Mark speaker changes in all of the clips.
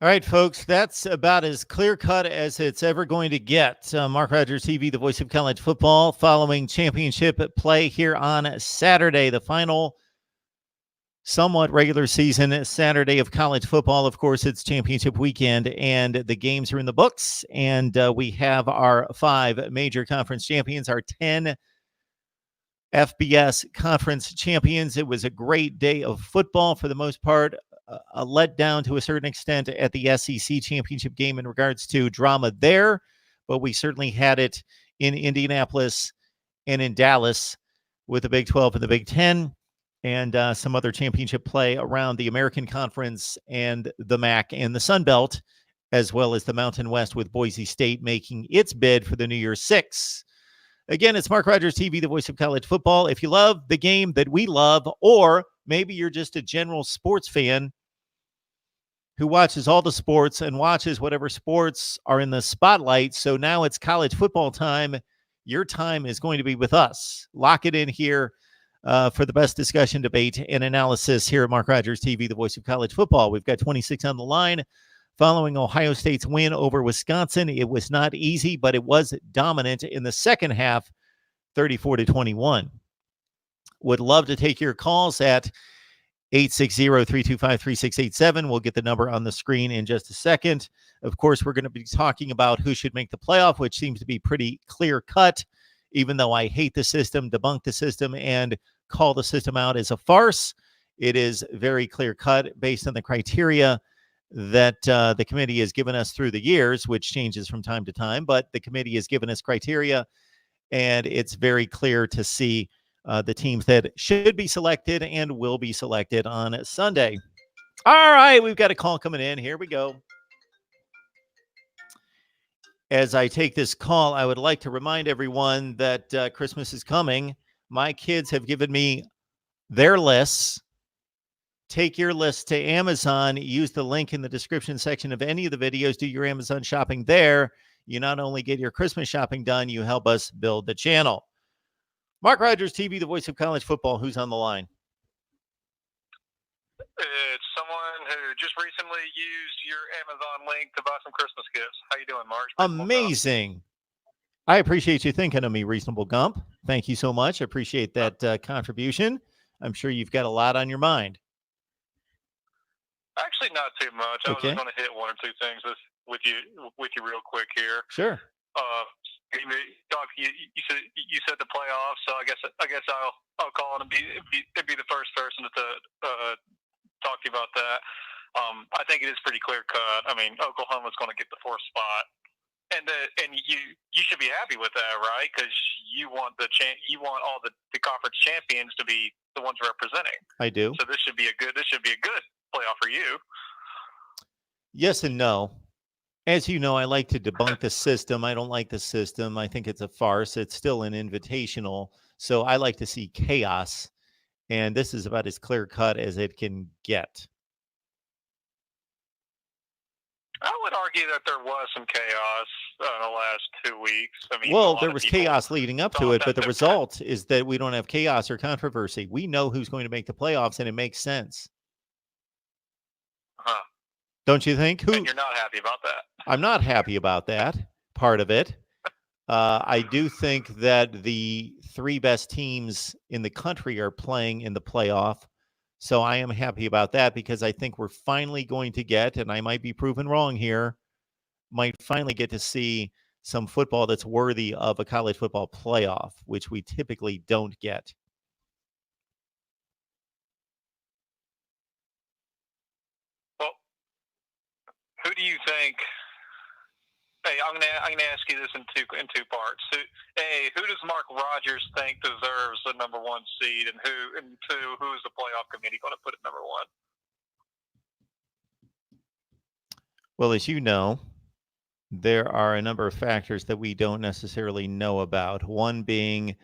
Speaker 1: All right, folks, that's about as clear-cut as it's ever going to get. Mark Rogers TV, the voice of college football, following championship play here on Saturday, the final somewhat regular season Saturday of college football. Of course, it's championship weekend, and the games are in the books, and we have our 5 major conference champions, our 10 FBS conference champions. It was a great day of football for the most part. A letdown to a certain extent at the SEC championship game in regards to drama there, but we certainly had it in Indianapolis and in Dallas with the Big 12 and the Big 10 and some other championship play around the American Conference and the MAC and the Sun Belt, as well as the Mountain West with Boise State making its bid for the New Year's Six. Again, it's Mark Rogers TV, the voice of college football. If you love the game that we love, or maybe you're just a general sports fan who watches all the sports and watches whatever sports are in the spotlight, so now it's college football time, your time is going to be with us. Lock it in here for the best discussion, debate, and analysis here at Mark Rogers TV, the voice of college football. We've got 26 on the line. Following Ohio State's win over Wisconsin, it was not easy, but it was dominant in the second half, 34-21. Would love to take your calls at 860-325-3687. We'll get the number on the screen in just a second. Of course, we're going to be talking about who should make the playoff, which seems to be pretty clear cut, even though I hate the system, debunk the system, and call the system out as a farce. It is very clear cut based on the criteria that the committee has given us through the years, which changes from time to time, but the committee has given us criteria, and it's very clear to see the teams that should be selected and will be selected on Sunday. All right, we've got a call coming in. Here we go. As I take this call, I would like to remind everyone that Christmas is coming. My kids have given me their lists. Take your list to Amazon. Use the link in the description section of any of the videos. Do your Amazon shopping there. You not only get your Christmas shopping done, you help us build the channel. Mark Rogers TV, the voice of college football. Who's on the line?
Speaker 2: It's someone who just recently used your Amazon link to buy some Christmas gifts. How you doing, Mark?
Speaker 1: Amazing. I appreciate you thinking of me, Reasonable Gump. Thank you so much. I appreciate that contribution. I'm sure you've got a lot on your mind.
Speaker 2: Actually, not too much. I was just going to hit one or two things with you real quick here.
Speaker 1: Sure.
Speaker 2: You said the playoffs, so I guess I'll call and be the first person to talk to you about that. I think it is pretty clear cut. I mean, Oklahoma's going to get the 4th spot, and you should be happy with that, right? Because you want all the conference champions to be the ones representing.
Speaker 1: I do.
Speaker 2: So this should be a good playoff for you.
Speaker 1: Yes and no. As you know, I like to debunk the system. I don't like the system. I think it's a farce. It's still an invitational. So I like to see chaos. And this is about as clear cut as it can get.
Speaker 2: I would argue that there was some chaos in the last 2 weeks. I mean,
Speaker 1: well, there was chaos leading up to it, but the result is that we don't have chaos or controversy. We know who's going to make the playoffs, and it makes sense.
Speaker 2: Huh.
Speaker 1: Don't you think?
Speaker 2: And you're not happy about that?
Speaker 1: I'm not happy about that part of it. I do think that the 3 best teams in the country are playing in the playoff. So I am happy about that because I think we're finally going to get, and I might be proven wrong here, might finally get to see some football that's worthy of a college football playoff, which we typically don't get.
Speaker 2: Who do you think? Hey, I'm gonna ask you this in two parts. Who does Mark Rogers think deserves the number 1 seed, and who is the playoff committee going to put at number 1?
Speaker 1: Well, as you know, there are a number of factors that we don't necessarily know about. One being,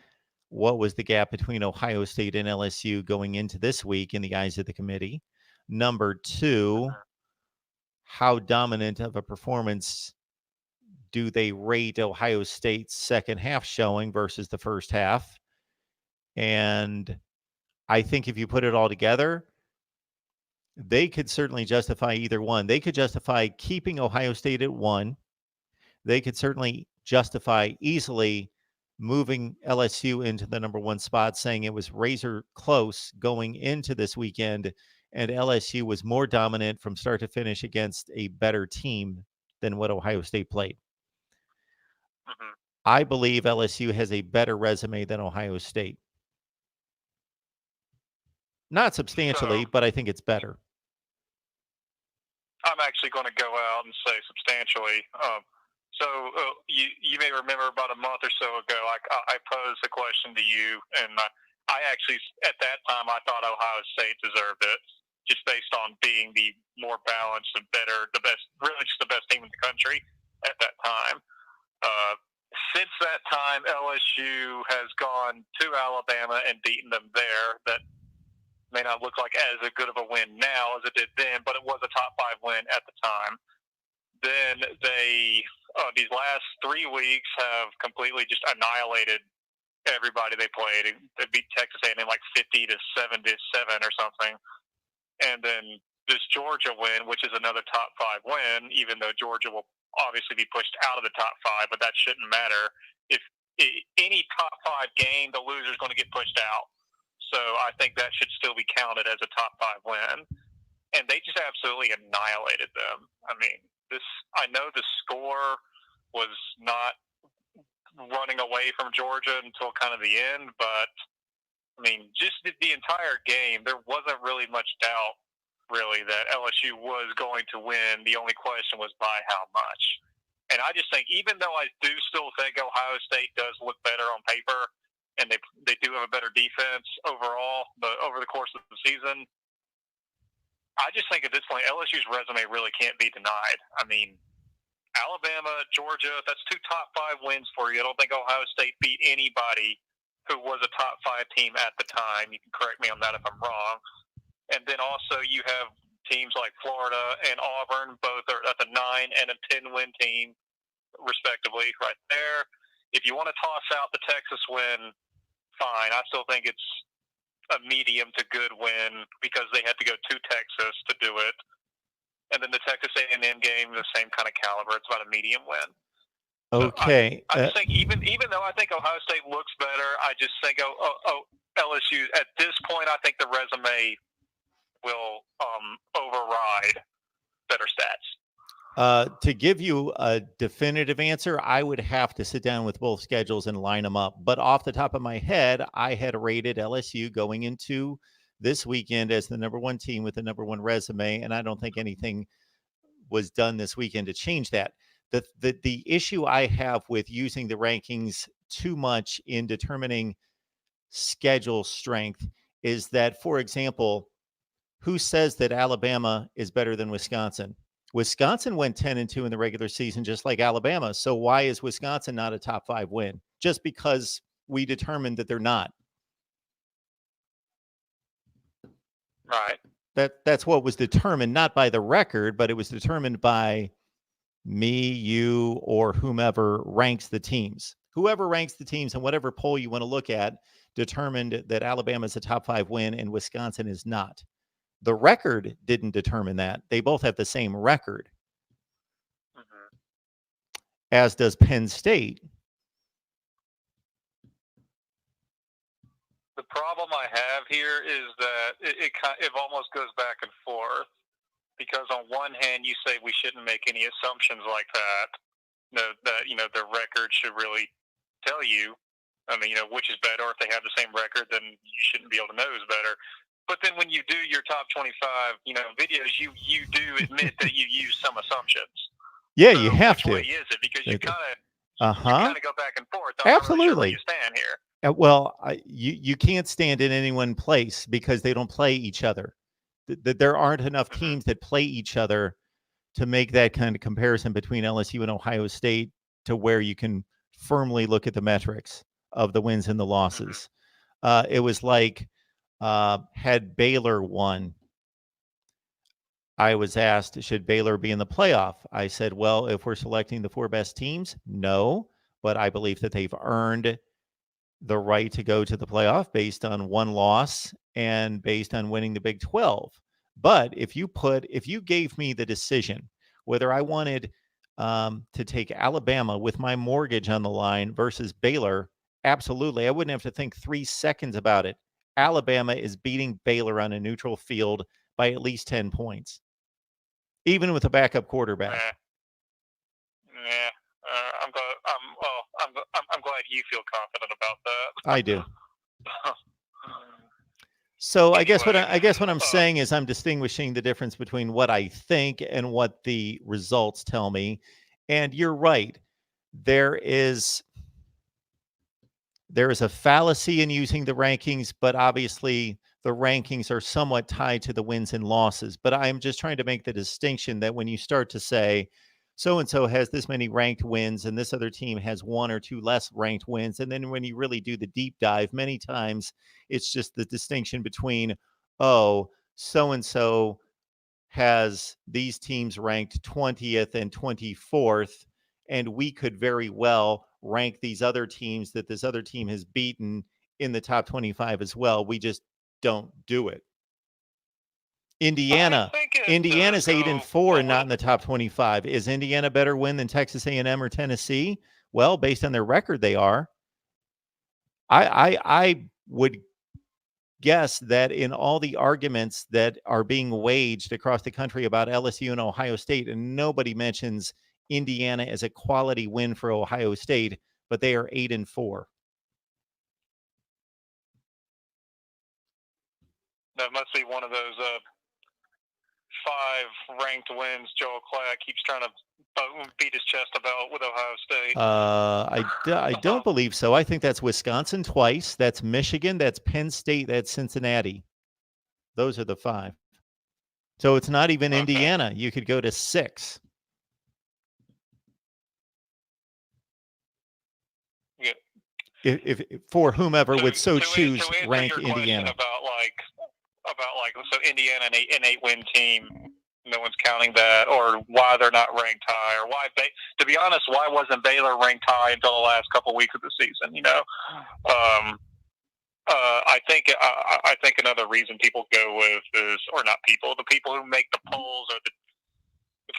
Speaker 1: what was the gap between Ohio State and LSU going into this week in the eyes of the committee? Number 2, how dominant of a performance do they rate Ohio State's second half showing versus the first half? And I think if you put it all together, they could certainly justify either one. They could justify keeping Ohio State at 1. They could certainly justify easily moving LSU into the number 1 spot, saying it was razor close going into this weekend, and LSU was more dominant from start to finish against a better team than what Ohio State played.
Speaker 2: Mm-hmm.
Speaker 1: I believe LSU has a better resume than Ohio State. Not substantially, but I think it's better.
Speaker 2: I'm actually going to go out and say substantially. You may remember about a month or so ago, I posed the question to you, and I actually, at that time, I thought Ohio State deserved it, just based on being the more balanced and better, the best, really just the best team in the country at that time. Since that time, LSU has gone to Alabama and beaten them there. That may not look like as good of a win now as it did then, but it was a top 5 win at the time. Then they, these last 3 weeks, have completely just annihilated everybody they played. They beat Texas A&M like 50-7 or something. And then this Georgia win, which is another top 5 win, even though Georgia will obviously be pushed out of the top 5, but that shouldn't matter. If any top 5 game, the loser's going to get pushed out. So I think that should still be counted as a top 5 win. And they just absolutely annihilated them. I mean, I know the score was not running away from Georgia until kind of the end, but I mean, just the entire game, there wasn't really much doubt, really, that LSU was going to win. The only question was by how much. And I just think, even though I do still think Ohio State does look better on paper, and they do have a better defense overall, but over the course of the season, I just think at this point, LSU's resume really can't be denied. I mean, Alabama, Georgia, that's 2 top 5 wins for you. I don't think Ohio State beat anybody who was a top 5 team at the time. You can correct me on that if I'm wrong. And then also you have teams like Florida and Auburn, both are at the 9 and a 10-win team, respectively, right there. If you want to toss out the Texas win, fine. I still think it's a medium to good win because they had to go to Texas to do it. And then the Texas A&M game, the same kind of caliber. It's about a medium win.
Speaker 1: Okay.
Speaker 2: So I just think even though I think Ohio State looks better, I just think LSU at this point, I think the resume will override better stats.
Speaker 1: To give you a definitive answer, I would have to sit down with both schedules and line them up. But off the top of my head, I had rated LSU going into this weekend as the number 1 team with the number 1 resume, and I don't think anything was done this weekend to change that. The issue I have with using the rankings too much in determining schedule strength is that, for example, who says that Alabama is better than Wisconsin? Wisconsin went 10-2 in the regular season, just like Alabama. So why is Wisconsin not a top 5 win? Just because we determined that they're not.
Speaker 2: Right.
Speaker 1: That's what was determined, not by the record, but it was determined by me, you, or whomever ranks the teams. Whoever ranks the teams in whatever poll you want to look at determined that Alabama is a top 5 win and Wisconsin is not. The record didn't determine that. They both have the same record, as does Penn State.
Speaker 2: The problem I have here is that it almost goes back and forth, because on one hand you say we shouldn't make any assumptions like that. That the record should really tell you. I mean, which is better. Or if they have the same record, then you shouldn't be able to know who's better. But then when you do your top 25, videos, you do admit that you use some assumptions.
Speaker 1: Yeah,
Speaker 2: so
Speaker 1: you have
Speaker 2: which
Speaker 1: to.
Speaker 2: Way is it? Because you kind of go back and forth.
Speaker 1: Absolutely.
Speaker 2: Really sure where you stand here.
Speaker 1: Well, you can't stand in any one place because they don't play each other. There aren't enough teams that play each other to make that kind of comparison between LSU and Ohio State to where you can firmly look at the metrics of the wins and the losses. It was like, had Baylor won, I was asked, should Baylor be in the playoff? I said, well, if we're selecting the 4 best teams, no, but I believe that they've earned the right to go to the playoff based on 1 loss and based on winning the Big 12. But if you gave me the decision whether I wanted to take Alabama with my mortgage on the line versus Baylor, absolutely. I wouldn't have to think 3 seconds about it. Alabama is beating Baylor on a neutral field by at least 10 points, even with a backup quarterback.
Speaker 2: I'm glad. I'm glad you feel confident about that.
Speaker 1: I do. So
Speaker 2: Anyway,
Speaker 1: I guess what I'm saying is I'm distinguishing the difference between what I think and what the results tell me. And you're right. There is a fallacy in using the rankings, but obviously the rankings are somewhat tied to the wins and losses. But I'm just trying to make the distinction that when you start to say so and so has this many ranked wins and this other team has one or two less ranked wins, and then when you really do the deep dive, many times it's just the distinction between, oh, so and so has these teams ranked 20th and 24th, and we could very well rank these other teams that this other team has beaten in the top 25 as well. We just don't do it. Indiana's 8-4 and not in the top 25. Is Indiana better win than Texas A&M or Tennessee? Well, based on their record, they are. I would guess that in all the arguments that are being waged across the country about LSU and Ohio State, and nobody mentions Indiana as a quality win for Ohio State, but they are 8-4.
Speaker 2: That must be one of those 5 ranked wins Joel Klatt keeps trying to beat his chest about with Ohio State.
Speaker 1: I don't believe so. I think that's Wisconsin twice. That's Michigan. That's Penn State. That's Cincinnati. Those are the 5. So it's not even Indiana. You could go to 6.
Speaker 2: Yeah.
Speaker 1: If for whomever would so choose, rank Indiana.
Speaker 2: About so Indiana an 8-win team. No one's counting that, or why they're not ranked high, or why to be honest, why wasn't Baylor ranked high until the last couple of weeks of the season? I think another reason people go with is, or not people, the people who make the polls or the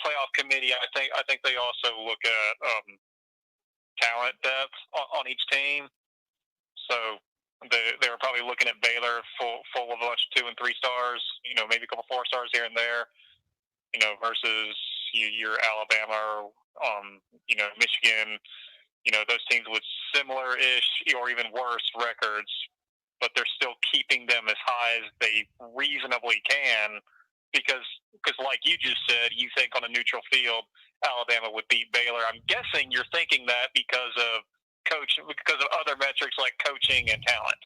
Speaker 2: playoff committee. I think they also look at talent depth on each team. So they were probably looking at Baylor full of a bunch of 2 and 3 stars, maybe a couple 4 stars here and there, versus your Alabama or Michigan, those teams with similar-ish or even worse records, but they're still keeping them as high as they reasonably can because like you just said, you think on a neutral field Alabama would beat Baylor. I'm guessing you're thinking that because of other metrics like coaching and talent,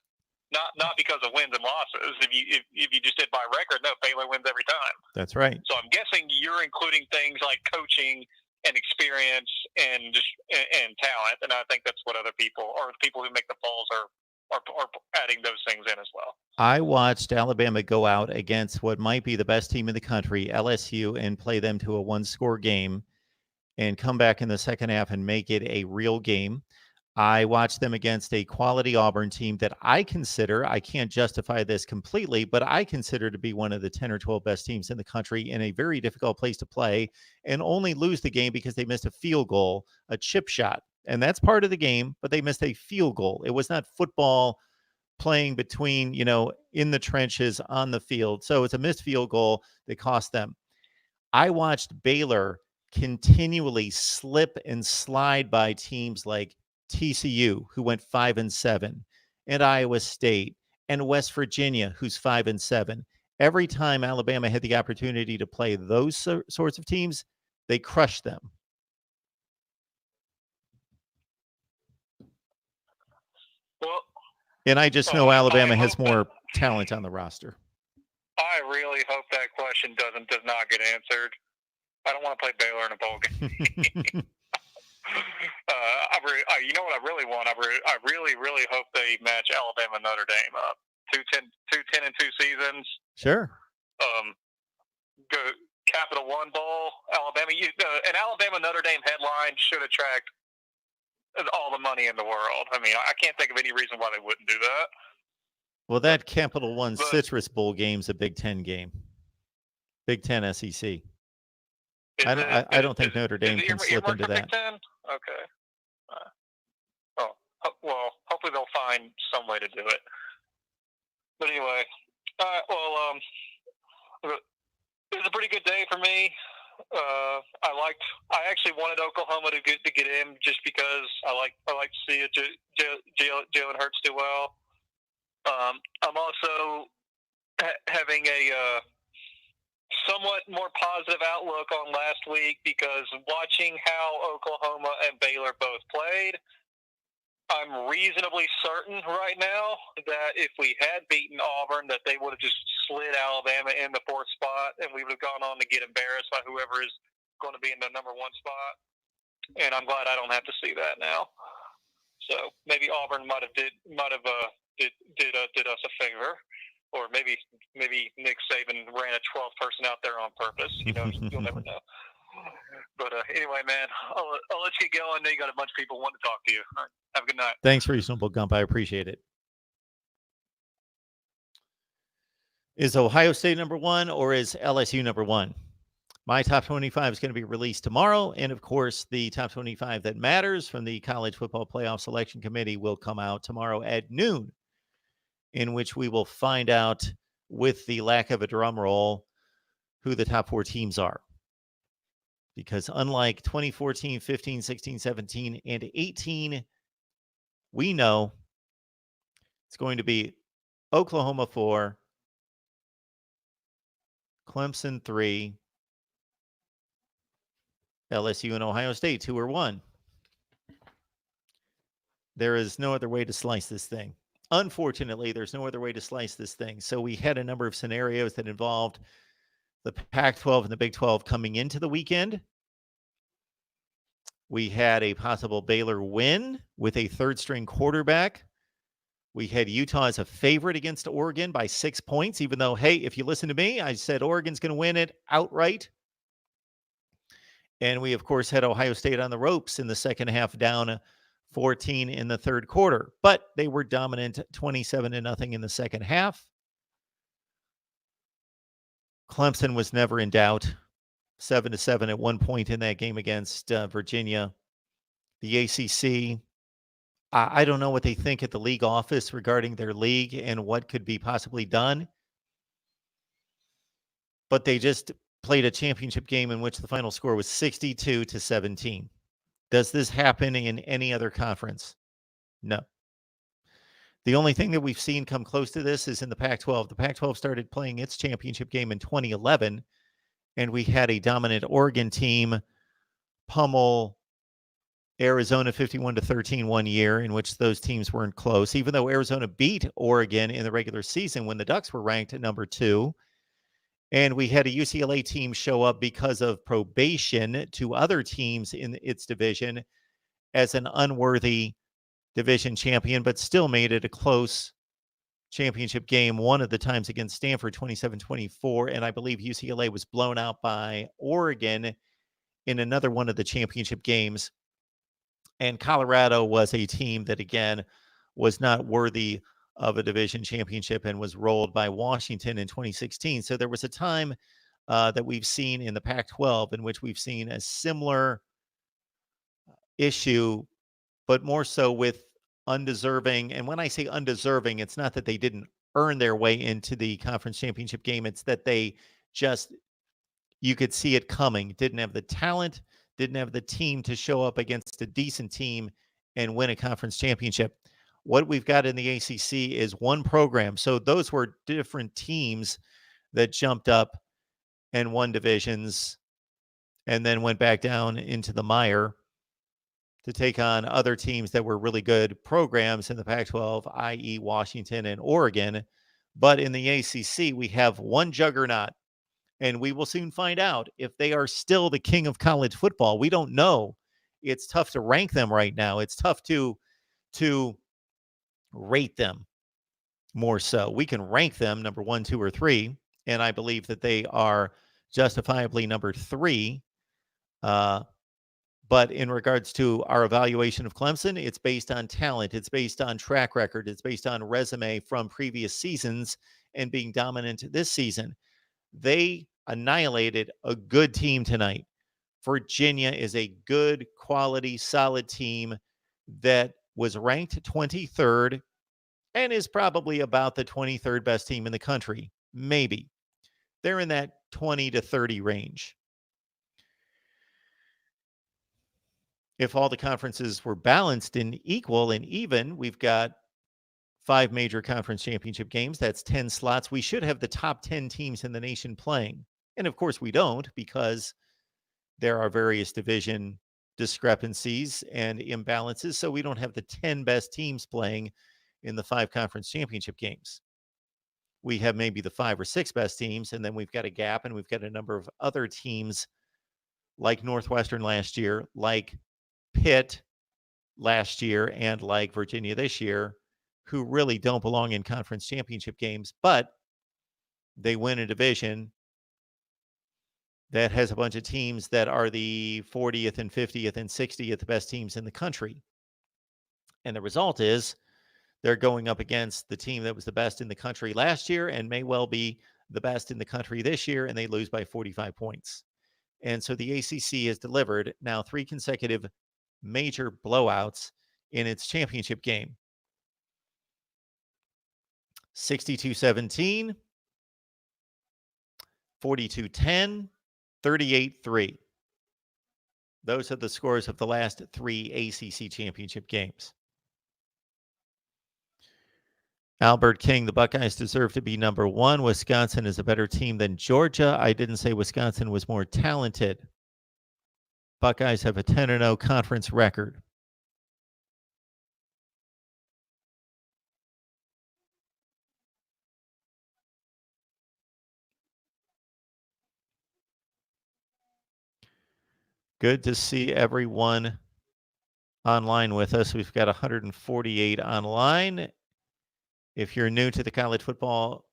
Speaker 2: not because of wins and losses. If you just did by record, no, Baylor wins every time.
Speaker 1: That's right.
Speaker 2: So I'm guessing you're including things like coaching and experience and talent, and I think that's what other people or people who make the polls are adding those things in as well.
Speaker 1: I watched Alabama go out against what might be the best team in the country, LSU, and play them to a 1-score game and come back in the second half and make it a real game. I watched them against a quality Auburn team that I can't justify this completely, but I consider to be one of the 10 or 12 best teams in the country in a very difficult place to play, and only lose the game because they missed a field goal, a chip shot. And that's part of the game, but they missed a field goal. It was not football playing between, in the trenches on the field. So it's a missed field goal that cost them. I watched Baylor continually slip and slide by teams like TCU, who went 5-7, and Iowa State, and West Virginia, who's 5-7. Every time Alabama had the opportunity to play those sorts of teams, they crushed them.
Speaker 2: Well,
Speaker 1: and I just know Alabama has more talent on the roster.
Speaker 2: I really hope that question does not get answered. I don't want to play Baylor in a bowl game. You know what I really want? I really hope they match Alabama Notre Dame up. 10-2 seasons.
Speaker 1: Sure.
Speaker 2: Go Capital One Bowl, Alabama. An Alabama Notre Dame headline should attract all the money in the world. I mean, I can't think of any reason why they wouldn't do that.
Speaker 1: Well, that Capital One Citrus Bowl game's a Big Ten game. Big Ten SEC.
Speaker 2: Is
Speaker 1: I don't think Notre Dame can slip into that.
Speaker 2: Big Ten? Okay. Well, hopefully they'll find some way to do it. But anyway, it was a pretty good day for me. I actually wanted Oklahoma to get in just because I like to see Jalen Hurts do well. I'm also having a somewhat more positive outlook on last week because watching how Oklahoma and Baylor both played, I'm reasonably certain right now that if we had beaten Auburn, that they would have just slid Alabama in the 4th spot, and we would have gone on to get embarrassed by whoever is going to be in the number 1 spot. And I'm glad I don't have to see that now. So maybe Auburn might have did us a favor, or maybe Nick Saban ran a 12th person out there on purpose. You'll never know. But anyway, man, I'll let you get going. You got a bunch of people wanting to talk to you. All right. Have a good night.
Speaker 1: Thanks, Reasonable Gump. I appreciate it. Is Ohio State number 1 or is LSU number 1? My top 25 is going to be released tomorrow. And of course, the top 25 that matters from the College Football Playoff Selection Committee will come out tomorrow at noon, in which we will find out, with the lack of a drum roll, who the top 4 teams are. Because unlike 2014, 15, 16, 17, and 18, we know it's going to be Oklahoma 4, Clemson 3, LSU and Ohio State 2 or 1. There is no other way to slice this thing. Unfortunately, there's no other way to slice this thing. So we had a number of scenarios that involved the Pac-12 and the Big 12 coming into the weekend. We had a possible Baylor win with a third-string quarterback. We had Utah as a favorite against Oregon by 6 points, even though, hey, if you listen to me, I said Oregon's going to win it outright. And we, of course, had Ohio State on the ropes in the second half, down 14 in the third quarter. But they were dominant 27-0 in the second half. Clemson was never in doubt. 7-7 at one point in that game against Virginia. The ACC, I don't know what they think at the league office regarding their league and what could be possibly done. But they just played a championship game in which the final score was 62-17. Does this happen in any other conference? No. The only thing that we've seen come close to this is in the Pac-12. The Pac-12 started playing its championship game in 2011, and we had a dominant Oregon team pummel Arizona 51-13 one year, in which those teams weren't close, even though Arizona beat Oregon in the regular season when the Ducks were ranked at number 2. And we had a UCLA team show up because of probation to other teams in its division as an unworthy division champion, but still made it a close championship game one of the times against Stanford, 27-24. And I believe UCLA was blown out by Oregon in another one of the championship games. And Colorado was a team that, again, was not worthy of a division championship and was rolled by Washington in 2016. So there was a time that we've seen in the Pac-12 in which we've seen a similar issue, but more so with undeserving. And when I say undeserving, it's not that they didn't earn their way into the conference championship game. It's that they just, you could see it coming, didn't have the talent, didn't have the team to show up against a decent team and win a conference championship. What we've got in the ACC is one program. So those were different teams that jumped up and won divisions and then went back down into the mire to take on other teams that were really good programs in the Pac-12, i.e. Washington and Oregon. But in the ACC, we have one juggernaut, and we will soon find out if they are still the king of college football. We don't know. It's tough to rank them right now. It's tough to rate them more so. We can rank them number 1, 2, or 3, and I believe that they are justifiably number 3. But in regards to our evaluation of Clemson, it's based on talent. It's based on track record. It's based on resume from previous seasons and being dominant this season. They annihilated a good team tonight. Virginia is a good, quality, solid team that was ranked 23rd and is probably about the 23rd best team in the country. Maybe. They're in that 20 to 30 range. If all the conferences were balanced and equal and even, we've got 5 major conference championship games. That's 10 slots. We should have the top 10 teams in the nation playing. And of course, we don't, because there are various division discrepancies and imbalances. So we don't have the 10 best teams playing in the 5 conference championship games. We have maybe the 5 or 6 best teams, and then we've got a gap, and we've got a number of other teams like Northwestern last year, like Pitt last year, and like Virginia this year, who really don't belong in conference championship games, but they win a division that has a bunch of teams that are the 40th and 50th and 60th best teams in the country. And the result is they're going up against the team that was the best in the country last year and may well be the best in the country this year, and they lose by 45 points. And so the ACC has delivered now 3 consecutive major blowouts in its championship game. 62-17, 42-10, 38-3. Those are the scores of the last 3 ACC championship games. Albert King, the Buckeyes deserve to be number 1. Wisconsin is a better team than Georgia. I didn't say Wisconsin was more talented. Buckeyes have a 10-0 conference record. Good to see everyone online with us. We've got 148 online. If you're new to the college football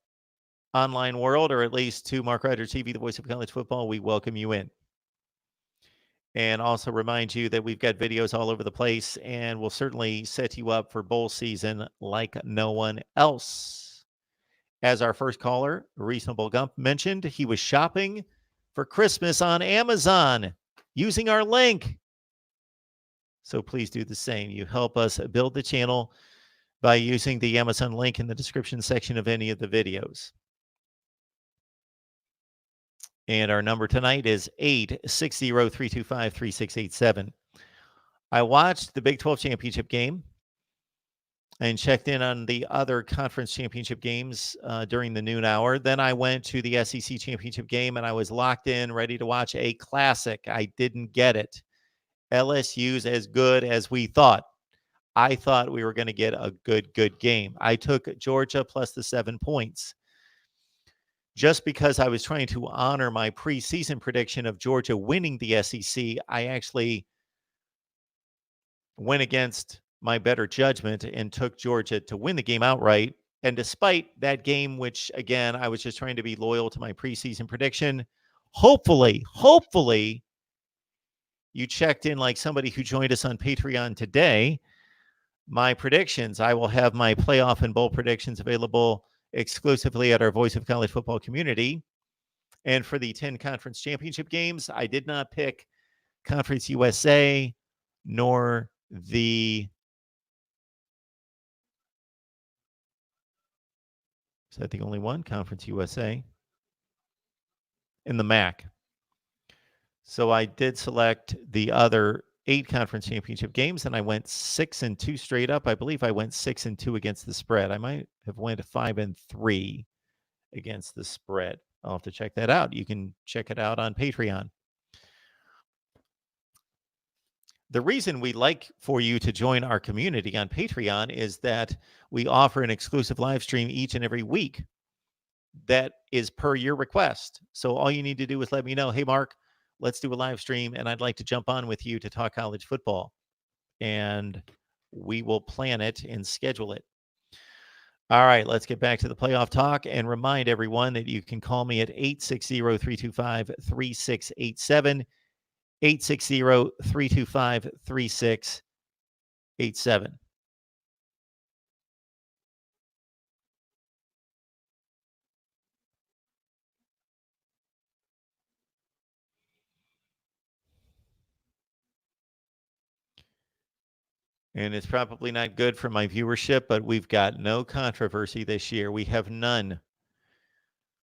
Speaker 1: online world, or at least to Mark Ryder TV, the voice of college football, we welcome you in. And also remind you that we've got videos all over the place, and we'll certainly set you up for bowl season like no one else. As our first caller, Reasonable Gump, mentioned, he was shopping for Christmas on Amazon using our link. So please do the same. You help us build the channel by using the Amazon link in the description section of any of the videos. And our number tonight is 860-325-3687. I watched the Big 12 championship game and checked in on the other conference championship games during the noon hour. Then I went to the SEC championship game, and I was locked in, ready to watch a classic. I didn't get it. LSU's as good as we thought. I thought we were going to get a good game. I took Georgia plus the 7 points. Just because I was trying to honor my preseason prediction of Georgia winning the SEC, I actually went against my better judgment and took Georgia to win the game outright. And despite that game, which, again, I was just trying to be loyal to my preseason prediction, hopefully, you checked in like somebody who joined us on Patreon today. My predictions, I will have my playoff and bowl predictions available exclusively at our Voice of College Football community. And for the 10 conference championship games, I did not pick Conference USA nor the... Is that the only one? Conference USA and the MAC. So I did select the other 8 conference championship games, and I went 6-2 straight up. I believe I went 6-2 against the spread. I might have went 5-3 against the spread. I'll have to check that out. You can check it out on Patreon. The reason we like for you to join our community on Patreon is that we offer an exclusive live stream each and every week that is per your request. So all you need to do is let me know, hey, Mark, let's do a live stream, and I'd like to jump on with you to talk college football. And we will plan it and schedule it. All right, let's get back to the playoff talk and remind everyone that you can call me at 860-325-3687, 860-325-3687. And it's probably not good for my viewership, but we've got no controversy this year. We have none.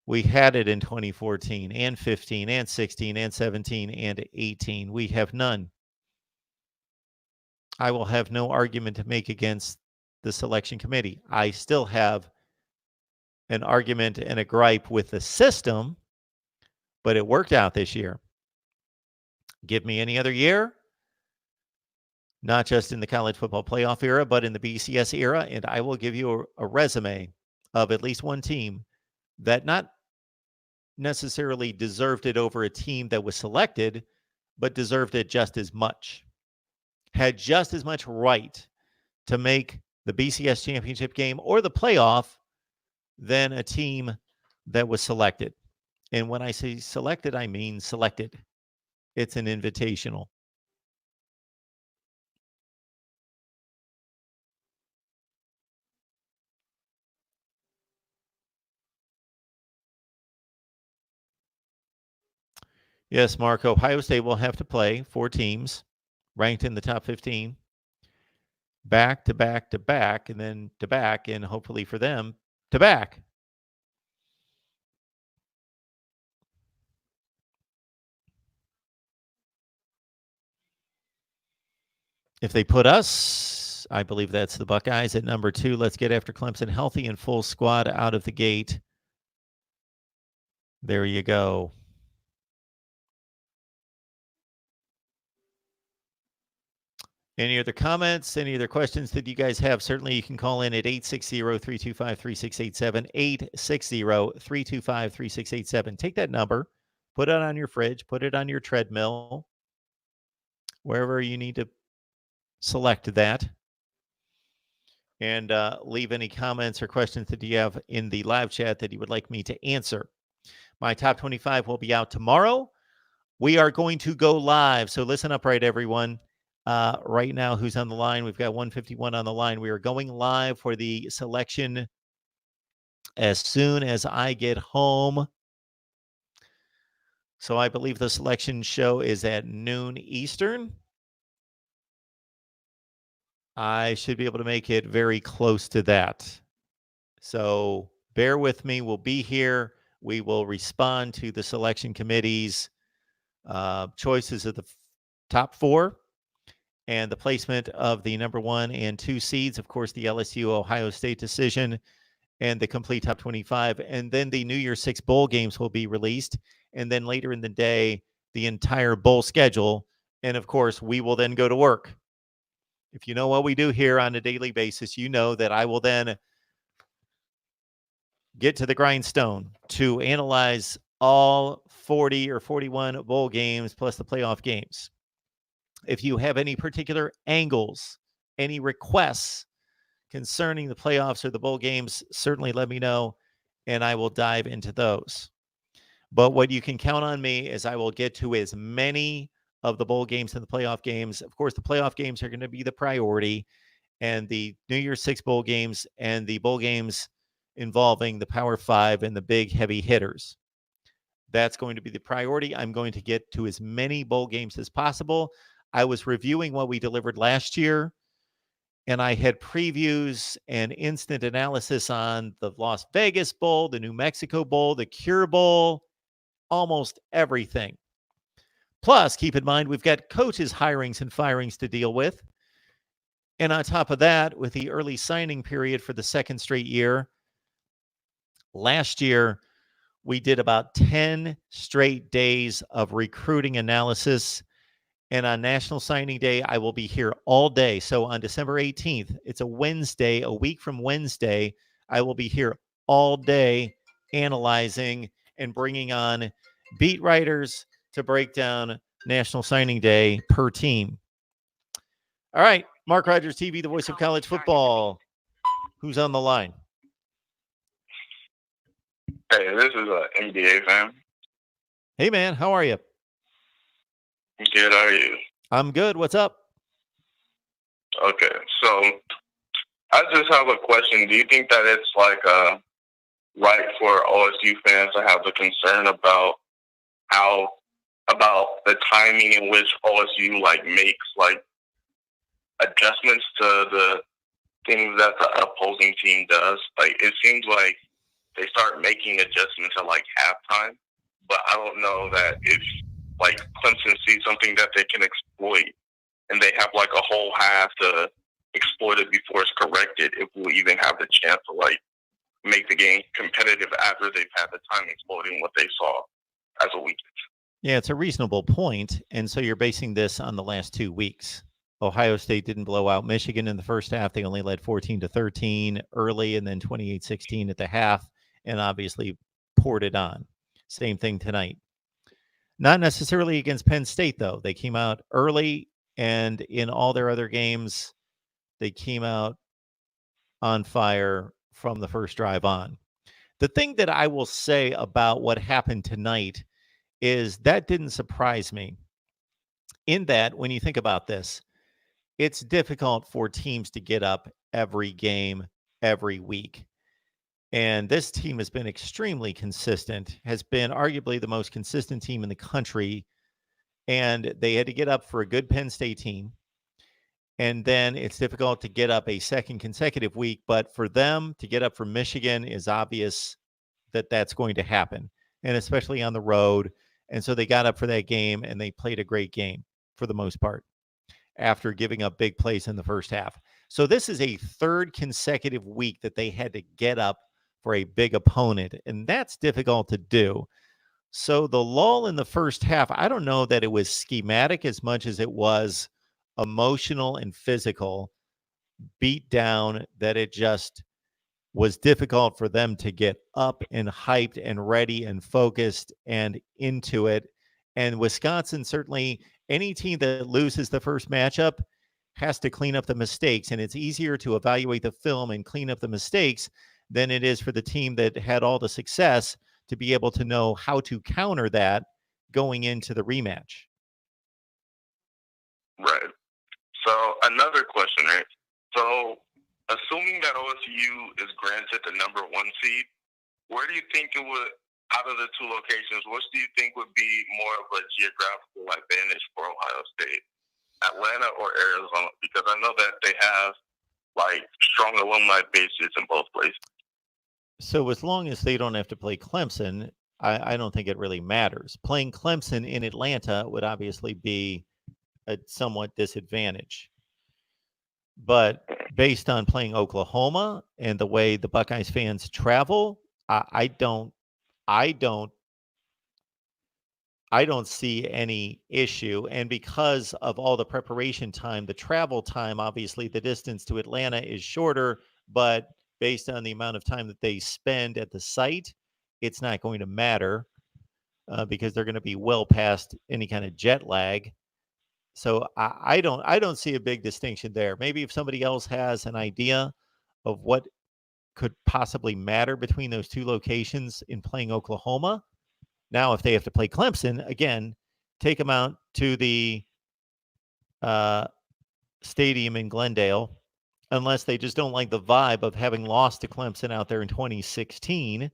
Speaker 1: We had it in 2014 and 15 and 16 and 17 and 18. We have none. I will have no argument to make against the selection committee. I still have an argument and a gripe with the system, but it worked out this year. Give me any other year, not just in the college football playoff era, but in the BCS era, and I will give you a resume of at least one team that not necessarily deserved it over a team that was selected, but deserved it just as much. Had just as much right to make the BCS championship game or the playoff than a team that was selected. And when I say selected, I mean selected. It's an invitational. Yes, Mark, Ohio State will have to play 4 teams ranked in the top 15 back to back to back, and then to back, and hopefully for them, to back. If they put us, I believe that's the Buckeyes at number 2. Let's get after Clemson healthy and full squad out of the gate. There you go. Any other comments? Any other questions that you guys have? Certainly you can call in at 860-325-3687, 860-325-3687. Take that number, put it on your fridge, put it on your treadmill, wherever you need to select that. And leave any comments or questions that you have in the live chat that you would like me to answer. My top 25 will be out tomorrow. We are going to go live. So listen up, right, everyone. Right now, who's on the line? We've got 151 on the line. We are going live for the selection as soon as I get home. So I believe the selection show is at noon Eastern. I should be able to make it very close to that. So bear with me. We'll be here. We will respond to the selection committee's choices of the top 4 and the placement of the number 1 and 2 seeds. Of course, the LSU Ohio State decision and the complete top 25. And then the New Year's 6 bowl games will be released. And then later in the day, the entire bowl schedule. And of course, we will then go to work. If you know what we do here on a daily basis, you know that I will then get to the grindstone to analyze all 40 or 41 bowl games plus the playoff games. If you have any particular angles, any requests concerning the playoffs or the bowl games, certainly let me know, and I will dive into those. But what you can count on me is I will get to as many of the bowl games and the playoff games. Of course, the playoff games are going to be the priority, and the New Year's 6 bowl games and the bowl games involving the Power 5 and the big heavy hitters. That's going to be the priority. I'm going to get to as many bowl games as possible. I was reviewing what we delivered last year, and I had previews and instant analysis on the Las Vegas Bowl, the New Mexico Bowl, the Cure Bowl, almost everything. Plus, keep in mind, we've got coaches' hirings and firings to deal with. And on top of that, with the early signing period for the second straight year, last year, we did about 10 straight days of recruiting analysis. And on National Signing Day, I will be here all day. So on December 18th, it's a Wednesday, a week from Wednesday, I will be here all day analyzing and bringing on beat writers to break down National Signing Day per team. All right, Mark Rogers TV, the voice of college football. Who's on the line?
Speaker 3: Hey, this is an NBA fan.
Speaker 1: Hey, man, how are you?
Speaker 3: Good, how are you?
Speaker 1: I'm good. What's up?
Speaker 3: Okay, so I just have a question. Do you think that it's like right for OSU fans to have a concern about the timing in which OSU makes adjustments to the things that the opposing team does. Like, it seems like they start making adjustments at like halftime, but I don't know that if like Clemson sees something that they can exploit and they have like a whole half to exploit it before it's corrected, if we'll even have the chance to like make the game competitive after they've had the time exploiting what they saw as a weakness.
Speaker 1: Yeah, it's a reasonable point. And so you're basing this on the last 2 weeks. Ohio State didn't blow out Michigan in the first half. They only led 14-13 early and then 28-16 at the half, and obviously poured it on. Same thing tonight. Not necessarily against Penn State, though. They came out early, and in all their other games, they came out on fire from the first drive on. The thing that I will say about what happened tonight is that didn't surprise me, in that when you think about this, it's difficult for teams to get up every game, every week. And this team has been extremely consistent, has been arguably the most consistent team in the country. And they had to get up for a good Penn State team. And then it's difficult to get up a second consecutive week. But for them to get up for Michigan is obvious that that's going to happen, and especially on the road. And so they got up for that game, and they played a great game for the most part after giving up big plays in the first half. So this is a third consecutive week that they had to get up for a big opponent, and that's difficult to do. So the lull in the first half, I don't know that it was schematic as much as it was emotional and physical beat down, that it just was difficult for them to get up and hyped and ready and focused and into it. And Wisconsin, certainly any team that loses the first matchup has to clean up the mistakes. And it's easier to evaluate the film and clean up the mistakes than it is for the team that had all the success to be able to know how to counter that going into the rematch.
Speaker 3: Right. So another question, right? So assuming that OSU is granted the number 1 seed, where do you think it would, out of the two locations, which do you think would be more of a geographical advantage for Ohio State, Atlanta or Arizona? Because I know that they have like strong alumni bases in both places.
Speaker 1: So as long as they don't have to play Clemson, I don't think it really matters. Playing Clemson in Atlanta would obviously be a somewhat disadvantage. But based on playing Oklahoma and the way the Buckeyes fans travel, I don't see any issue. And because of all the preparation time, the travel time, obviously the distance to Atlanta is shorter, but based on the amount of time that they spend at the site, it's not going to matter because they're going to be well past any kind of jet lag. So I don't see a big distinction there. Maybe if somebody else has an idea of what could possibly matter between those two locations in playing Oklahoma. Now, if they have to play Clemson, again, take them out to the stadium in Glendale, unless they just don't like the vibe of having lost to Clemson out there in 2016.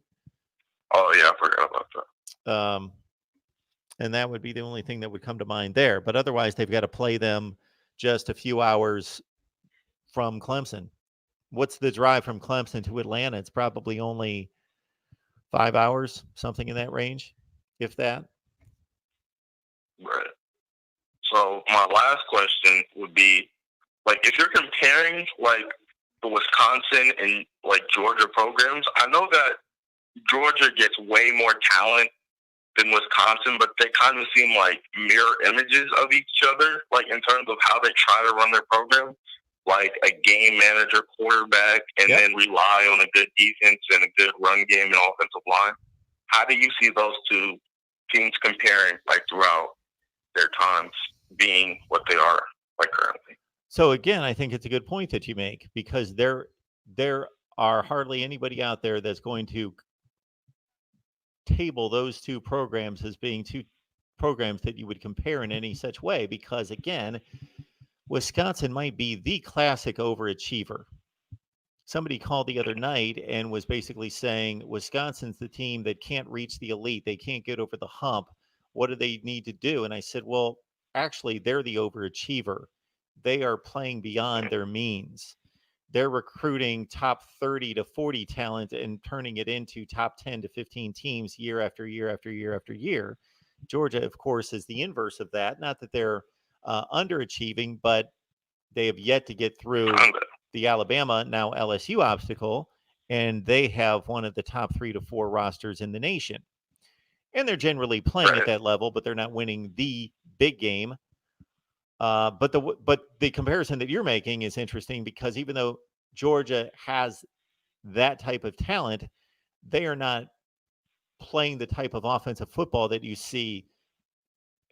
Speaker 3: Oh, yeah, I forgot about that.
Speaker 1: And that would be the only thing that would come to mind there. But otherwise, they've got to play them just a few hours from Clemson. What's the drive from Clemson to Atlanta? It's probably only 5 hours, something in that range, if that.
Speaker 3: Right. So my last question would be, like, if you're comparing, like, the Wisconsin and, like, Georgia programs, I know that Georgia gets way more talent than Wisconsin, but they kind of seem like mirror images of each other, like, in terms of how they try to run their program, like a game manager quarterback, and then rely on a good defense and a good run game and offensive line. How do you see those two teams comparing, like, throughout their times being what they are, like, currently?
Speaker 1: So again, I think it's a good point that you make, because there are hardly anybody out there that's going to table those two programs as being two programs that you would compare in any such way, because again, Wisconsin might be the classic overachiever. Somebody called the other night and was basically saying Wisconsin's the team that can't reach the elite. They can't get over the hump. What do they need to do? And I said, well, actually, they're the overachiever. they are playing beyond their means. They're recruiting top 30 to 40 talent and turning it into top 10 to 15 teams year after year after year after year. Georgia, of course, is the inverse of that. Not that they're underachieving, but they have yet to get through the Alabama, now LSU obstacle, and they have one of the top 3 to 4 rosters in the nation. And they're generally playing at that level, but they're not winning the big game. But the comparison that you're making is interesting because even though Georgia has that type of talent, they are not playing the type of offensive football that you see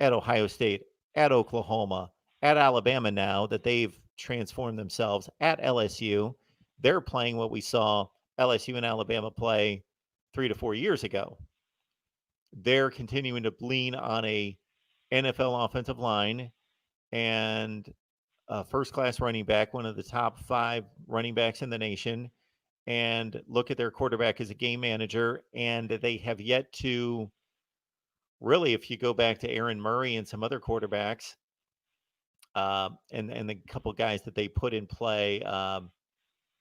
Speaker 1: at Ohio State, at Oklahoma, at Alabama now that they've transformed themselves, at LSU. They're playing what we saw LSU and Alabama play 3 to 4 years ago. They're continuing to lean on a NFL offensive line and a first-class running back, one of the top 5 running backs in the nation, and look at their quarterback as a game manager, and they have yet to really, if you go back to Aaron Murray and some other quarterbacks, and the couple guys that they put in play,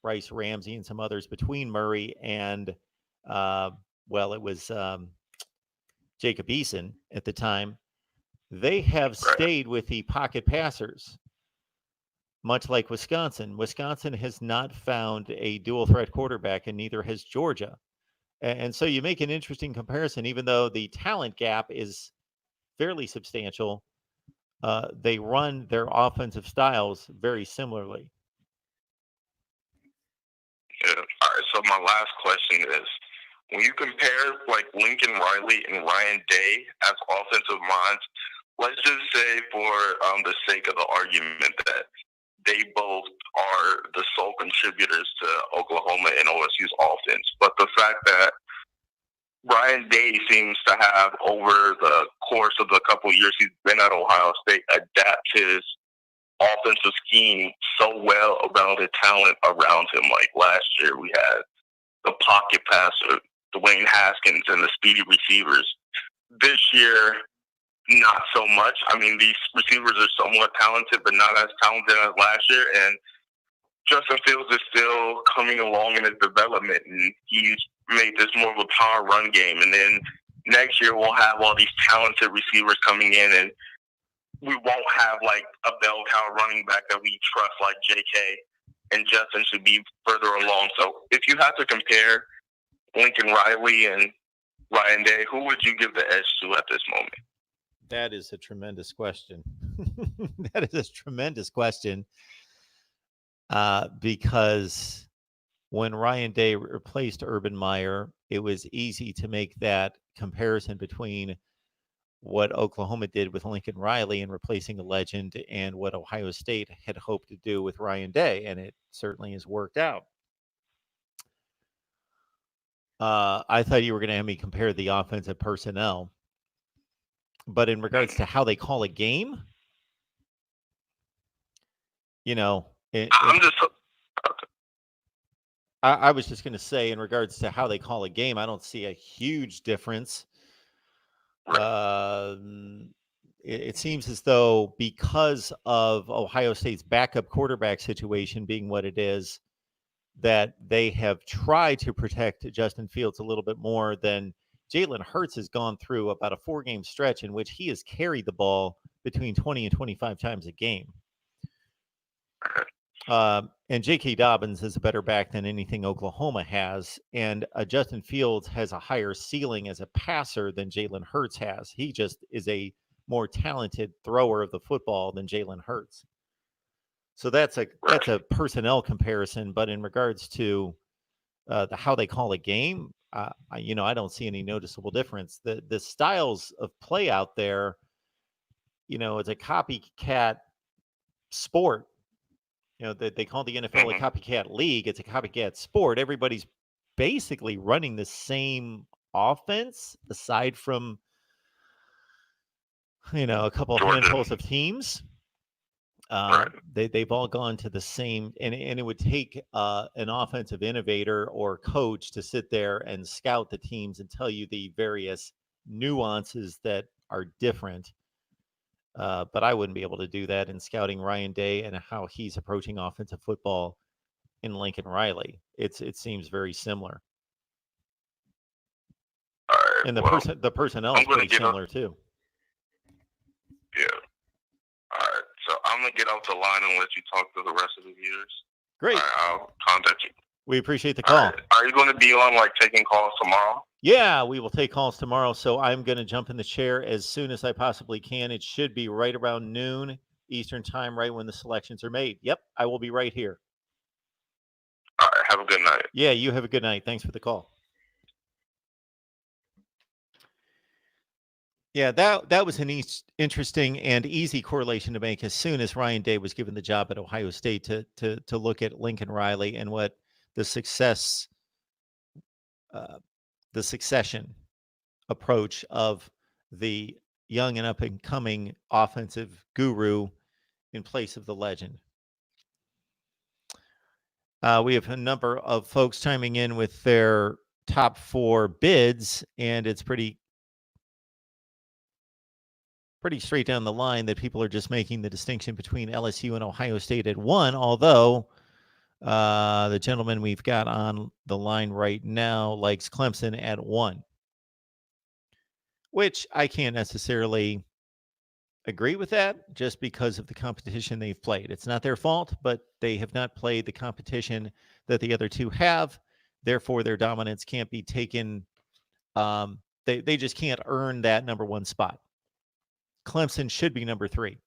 Speaker 1: Bryce Ramsey and some others between Murray and, it was Jacob Eason at the time, they have stayed with the pocket passers, much like Wisconsin. Wisconsin has not found a dual threat quarterback, and neither has Georgia. And so you make an interesting comparison, even though the talent gap is fairly substantial. They run their offensive styles very similarly.
Speaker 3: Yeah. All right. So my last question is, when you compare like Lincoln Riley and Ryan Day as offensive minds, let's just say for the sake of the argument that they both are the sole contributors to Oklahoma and OSU's offense. But the fact that Ryan Day seems to have, over the course of the couple of years he's been at Ohio State, adapt his offensive scheme so well around the talent around him. Like last year, we had the pocket passer, Dwayne Haskins, and the speedy receivers. This year, not so much. I mean, these receivers are somewhat talented, but not as talented as last year. And Justin Fields is still coming along in his development, and he's made this more of a power run game. And then next year, we'll have all these talented receivers coming in, and we won't have like a bell cow running back that we trust like JK, and Justin should be further along. So if you had to compare Lincoln Riley and Ryan Day, who would you give the edge to at this moment?
Speaker 1: That is a tremendous question. That is a tremendous question because when Ryan Day replaced Urban Meyer, it was easy to make that comparison between what Oklahoma did with Lincoln Riley and replacing a legend and what Ohio State had hoped to do with Ryan Day, and it certainly has worked out. I thought you were going to have me compare the offensive personnel. But in regards to how they call a game, I was just going to say, in regards to how they call a game, I don't see a huge difference. It seems as though because of Ohio State's backup quarterback situation being what it is, that they have tried to protect Justin Fields a little bit more than Jalen Hurts has gone through about a 4-game stretch in which he has carried the ball between 20 and 25 times a game. And J.K. Dobbins is a better back than anything Oklahoma has. And Justin Fields has a higher ceiling as a passer than Jalen Hurts has. He just is a more talented thrower of the football than Jalen Hurts. So that's a personnel comparison. But in regards to how they call a game, I don't see any noticeable difference. The styles of play out there, it's a copycat sport. They call the NFL a copycat league. It's a copycat sport. Everybody's basically running the same offense, aside from, a couple of handfuls of teams. They've all gone to the same, and it would take an offensive innovator or coach to sit there and scout the teams and tell you the various nuances that are different. But I wouldn't be able to do that in scouting Ryan Day and how he's approaching offensive football in Lincoln Riley. It seems very similar,
Speaker 3: All right.
Speaker 1: and
Speaker 3: Well,
Speaker 1: the personnel
Speaker 3: I'm
Speaker 1: is
Speaker 3: gonna
Speaker 1: pretty
Speaker 3: get up.
Speaker 1: similar too.
Speaker 3: Yeah. All right. So I'm gonna get off the line and let you talk to the rest of the viewers.
Speaker 1: Great.
Speaker 3: All right, I'll contact you.
Speaker 1: We appreciate the
Speaker 3: All
Speaker 1: call.
Speaker 3: right. Are you going to be on like taking calls tomorrow?
Speaker 1: Yeah, we will take calls tomorrow. So I'm going to jump in the chair as soon as I possibly can. It should be right around noon Eastern time, right when the selections are made. Yep, I will be right here.
Speaker 3: All right. Have a good night.
Speaker 1: Yeah, you have a good night. Thanks for the call. Yeah, that was an interesting and easy correlation to make as soon as Ryan Day was given the job at Ohio State to look at Lincoln Riley and what the succession approach of the young and up and coming offensive guru in place of the legend. We have a number of folks chiming in with their top 4 bids, and it's pretty straight down the line that people are just making the distinction between LSU and Ohio State at 1, although the gentleman we've got on the line right now likes Clemson at 1, which I can't necessarily agree with that just because of the competition they've played. It's not their fault, but they have not played the competition that the other two have. Therefore, their dominance can't be taken. They just can't earn that number 1 spot. Clemson should be number 3.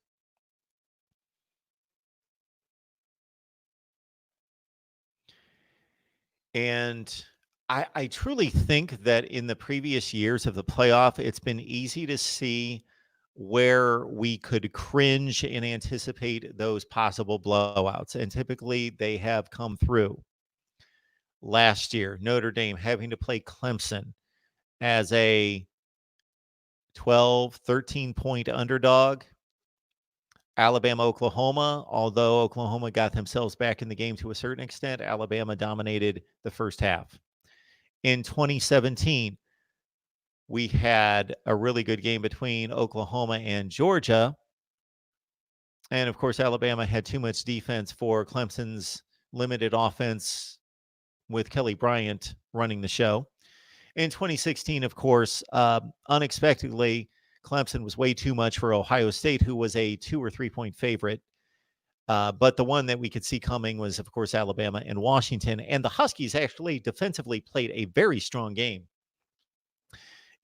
Speaker 1: And I truly think that in the previous years of the playoff, it's been easy to see where we could cringe and anticipate those possible blowouts. And typically they have come through. Last year, Notre Dame having to play Clemson as a 12, 13-point underdog. Alabama, Oklahoma, although Oklahoma got themselves back in the game to a certain extent, Alabama dominated the first half. In 2017, we had a really good game between Oklahoma and Georgia. And of course, Alabama had too much defense for Clemson's limited offense with Kelly Bryant running the show. In 2016, of course, unexpectedly, Clemson was way too much for Ohio State, who was a 2 or 3 point favorite. But the one that we could see coming was, of course, Alabama and Washington. And the Huskies actually defensively played a very strong game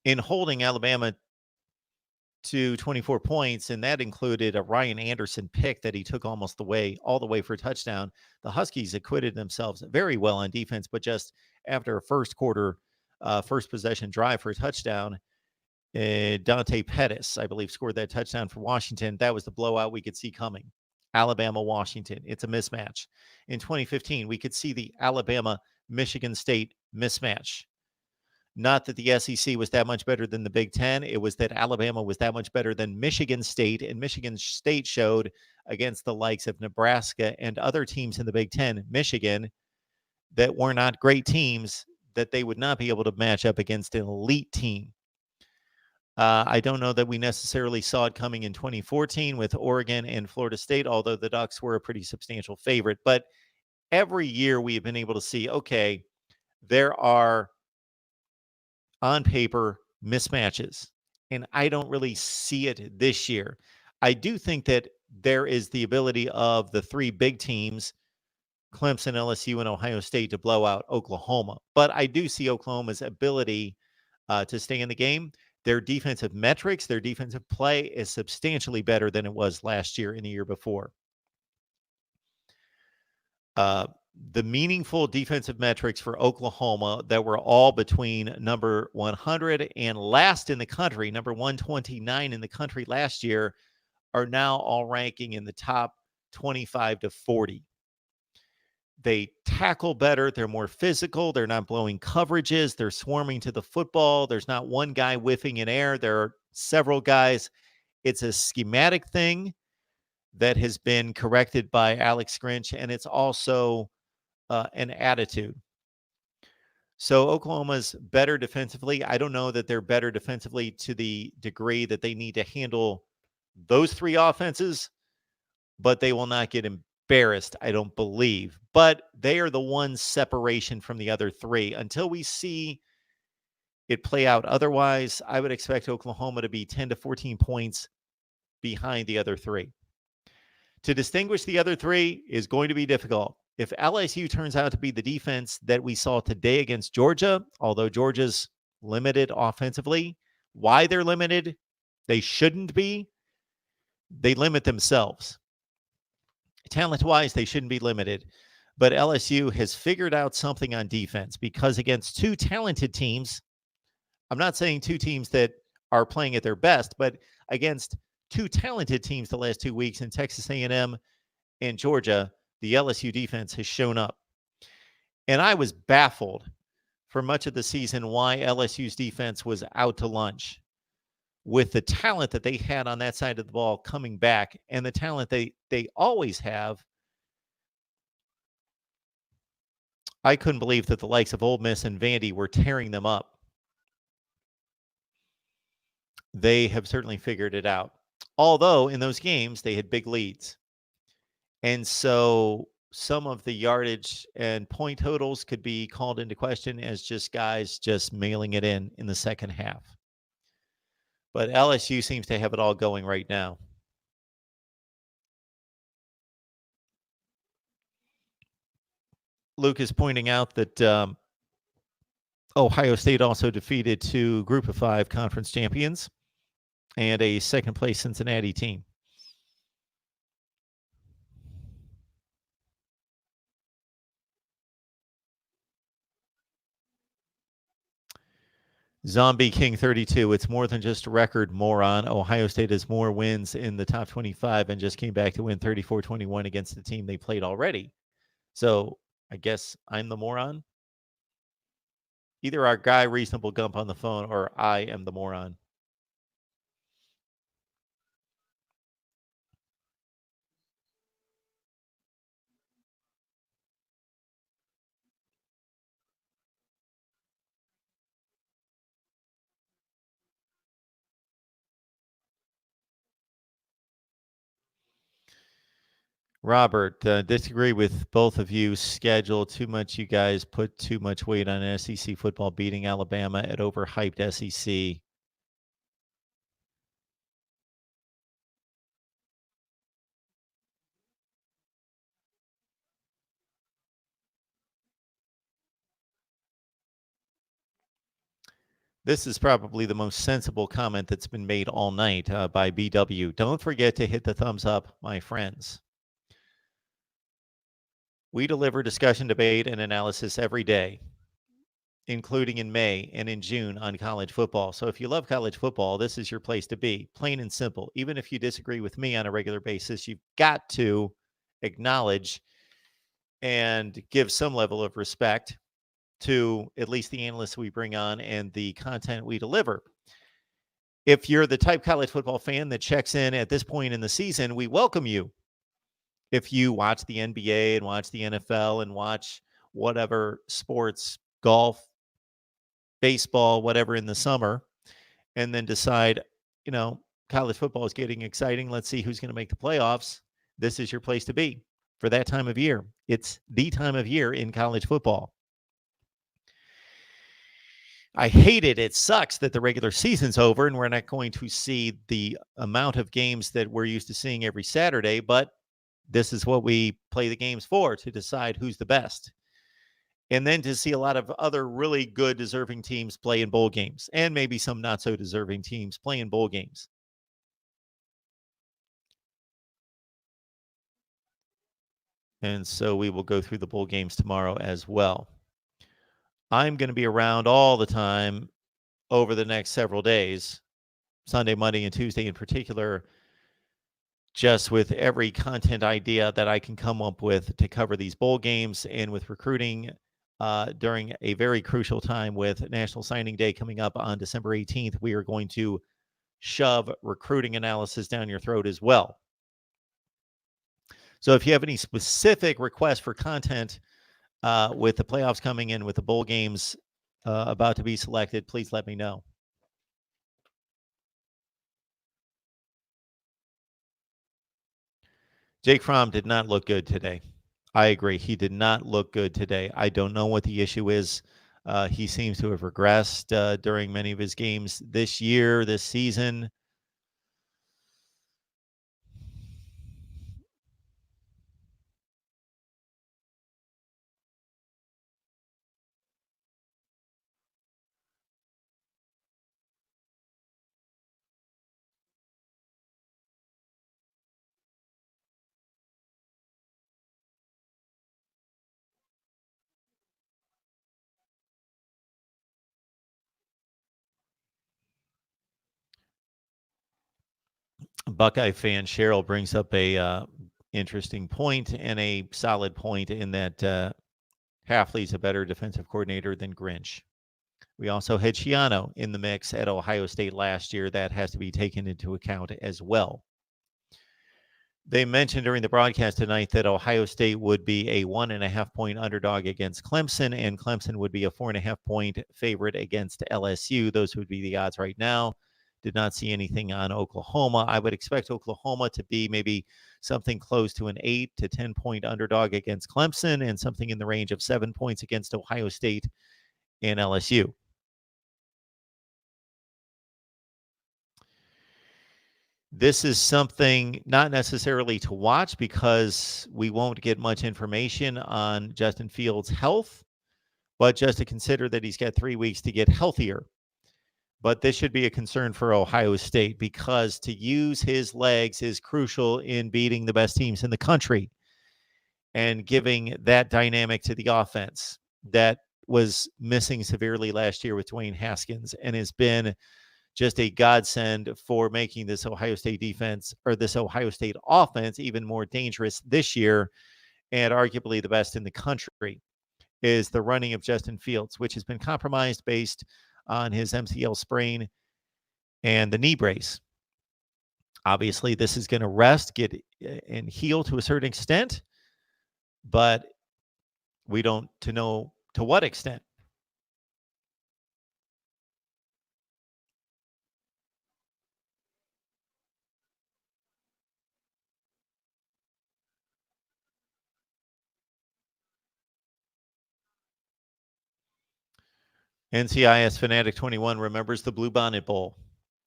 Speaker 1: in holding Alabama to 24 points, and that included a Ryan Anderson pick that he took all the way for a touchdown. The Huskies acquitted themselves very well on defense, but just after a first possession drive for a touchdown, Dante Pettis, I believe, scored that touchdown for Washington. That was the blowout we could see coming. Alabama-Washington. It's a mismatch. In 2015, we could see the Alabama-Michigan State mismatch. Not that the SEC was that much better than the Big Ten. It was that Alabama was that much better than Michigan State, and Michigan State showed against the likes of Nebraska and other teams in the Big Ten, Michigan, that were not great teams, that they would not be able to match up against an elite team. I don't know that we necessarily saw it coming in 2014 with Oregon and Florida State, although the Ducks were a pretty substantial favorite. But every year we have been able to see, okay, there are on paper mismatches, and I don't really see it this year. I do think that there is the ability of the 3 big teams, Clemson, LSU, and Ohio State, to blow out Oklahoma. But I do see Oklahoma's ability to stay in the game. Their defensive metrics, their defensive play is substantially better than it was last year and the year before. The meaningful defensive metrics for Oklahoma that were all between number 100 and last in the country, number 129 in the country last year, are now all ranking in the top 25 to 40. They tackle better. They're more physical. They're not blowing coverages. They're swarming to the football. There's not one guy whiffing in air. There are several guys. It's a schematic thing that has been corrected by Alex Grinch, and it's also an attitude. So Oklahoma's better defensively. I don't know that they're better defensively to the degree that they need to handle those three offenses, but they will not get embarrassed, I don't believe. But they are the one separation from the other three. Until we see it play out otherwise, I would expect Oklahoma to be 10 to 14 points behind the other three. To distinguish the other three is going to be difficult. If LSU turns out to be the defense that we saw today against Georgia, although Georgia's limited offensively, why they're limited, they shouldn't be. They limit themselves. Talent-wise, they shouldn't be limited. But LSU has figured out something on defense because against two talented teams, I'm not saying two teams that are playing at their best, but against two talented teams the last 2 weeks in Texas A&M and Georgia, the LSU defense has shown up. And I was baffled for much of the season why LSU's defense was out to lunch with the talent that they had on that side of the ball coming back and the talent they always have. I couldn't believe that the likes of Ole Miss and Vandy were tearing them up. They have certainly figured it out. Although in those games, they had big leads. And so some of the yardage and point totals could be called into question as just guys just mailing it in the second half. But LSU seems to have it all going right now. Luke is pointing out that Ohio State also defeated two Group of Five conference champions and a second-place Cincinnati team. Zombie King 32. It's more than just a record, moron. Ohio State has more wins in the top 25 and just came back to win 34-21 against the team they played already. So I guess I'm the moron. Either our guy Reasonable Gump on the phone or I am the moron. Robert, disagree with both of you. Schedule too much. You guys put too much weight on SEC football beating Alabama at overhyped SEC. This is probably the most sensible comment that's been made all night by BW. Don't forget to hit the thumbs up, my friends. We deliver discussion, debate, and analysis every day, including in May and in June on college football. So if you love college football, this is your place to be, plain and simple. Even if you disagree with me on a regular basis, you've got to acknowledge and give some level of respect to at least the analysts we bring on and the content we deliver. If you're the type college football fan that checks in at this point in the season, we welcome you. If you watch the NBA and watch the NFL and watch whatever sports, golf, baseball, whatever in the summer, and then decide, college football is getting exciting. Let's see who's going to make the playoffs. This is your place to be for that time of year. It's the time of year in college football. I hate it. It sucks that the regular season's over and we're not going to see the amount of games that we're used to seeing every Saturday, but this is what we play the games for, to decide who's the best. And then to see a lot of other really good deserving teams play in bowl games, and maybe some not so deserving teams play in bowl games. And so we will go through the bowl games tomorrow as well. I'm going to be around all the time over the next several days, Sunday, Monday, and Tuesday in particular, just with every content idea that I can come up with to cover these bowl games, and with recruiting during a very crucial time with National Signing Day coming up on December 18th. We are going to shove recruiting analysis down your throat as well. So if you have any specific requests for content with the playoffs coming in, with the bowl games about to be selected, please let me know. Jake Fromm did not look good today. I agree. He did not look good today. I don't know what the issue is. He seems to have regressed during many of his games this year, this season. Buckeye fan Cheryl brings up a interesting point and a solid point in that Hafley's a better defensive coordinator than Grinch. We also had Schiano in the mix at Ohio State last year. That has to be taken into account as well. They mentioned during the broadcast tonight that Ohio State would be a 1.5 point underdog against Clemson, and Clemson would be a 4.5 point favorite against LSU. Those would be the odds right now. Did not see anything on Oklahoma. I would expect Oklahoma to be maybe something close to an 8 to 10 point underdog against Clemson and something in the range of 7 points against Ohio State and LSU. This is something not necessarily to watch because we won't get much information on Justin Fields' health, but just to consider that he's got 3 weeks to get healthier. But this should be a concern for Ohio State because to use his legs is crucial in beating the best teams in the country and giving that dynamic to the offense that was missing severely last year with Dwayne Haskins and has been just a godsend for making this Ohio State defense or this Ohio State offense even more dangerous this year and arguably the best in the country is the running of Justin Fields, which has been compromised based on his MCL sprain and the knee brace. Obviously, this is going to rest, get and heal to a certain extent, but we don't know to what extent. NCIS Fanatic 21 remembers the Bluebonnet Bowl.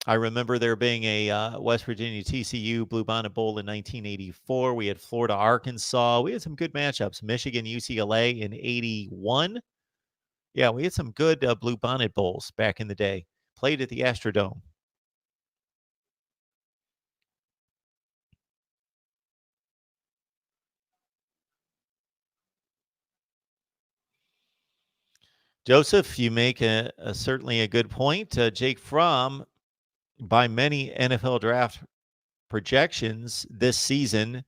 Speaker 1: I remember there being a West Virginia TCU Bluebonnet Bowl in 1984. We had Florida Arkansas. We had some good matchups. Michigan UCLA in 81. Yeah, we had some good Bluebonnet Bowls back in the day. Played at the Astrodome. Joseph, you make certainly a good point. Jake Fromm, by many NFL draft projections this season,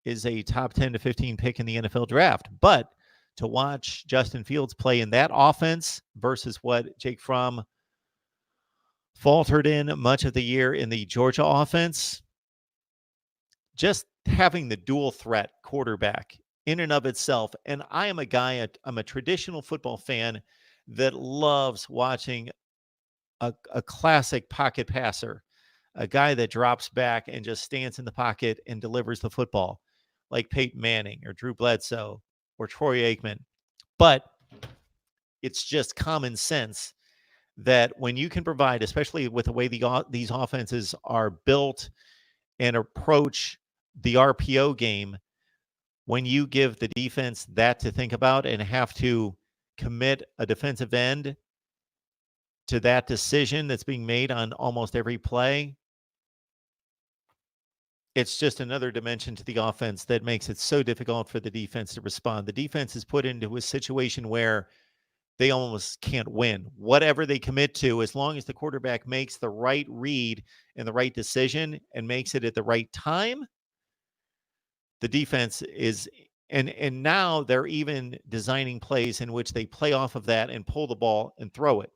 Speaker 1: is a top 10 to 15 pick in the NFL draft. But to watch Justin Fields play in that offense versus what Jake Fromm faltered in much of the year in the Georgia offense, just having the dual threat quarterback in and of itself. And I am a guy, I'm a traditional football fan that loves watching a classic pocket passer, a guy that drops back and just stands in the pocket and delivers the football, like Peyton Manning or Drew Bledsoe or Troy Aikman. But it's just common sense that when you can provide, especially with the way these offenses are built and approach the RPO game, when you give the defense that to think about and have to commit a defensive end to that decision that's being made on almost every play, it's just another dimension to the offense that makes it so difficult for the defense to respond. The defense is put into a situation where they almost can't win. Whatever they commit to, as long as the quarterback makes the right read and the right decision and makes it at the right time, the defense is and now they're even designing plays in which they play off of that and pull the ball and throw it.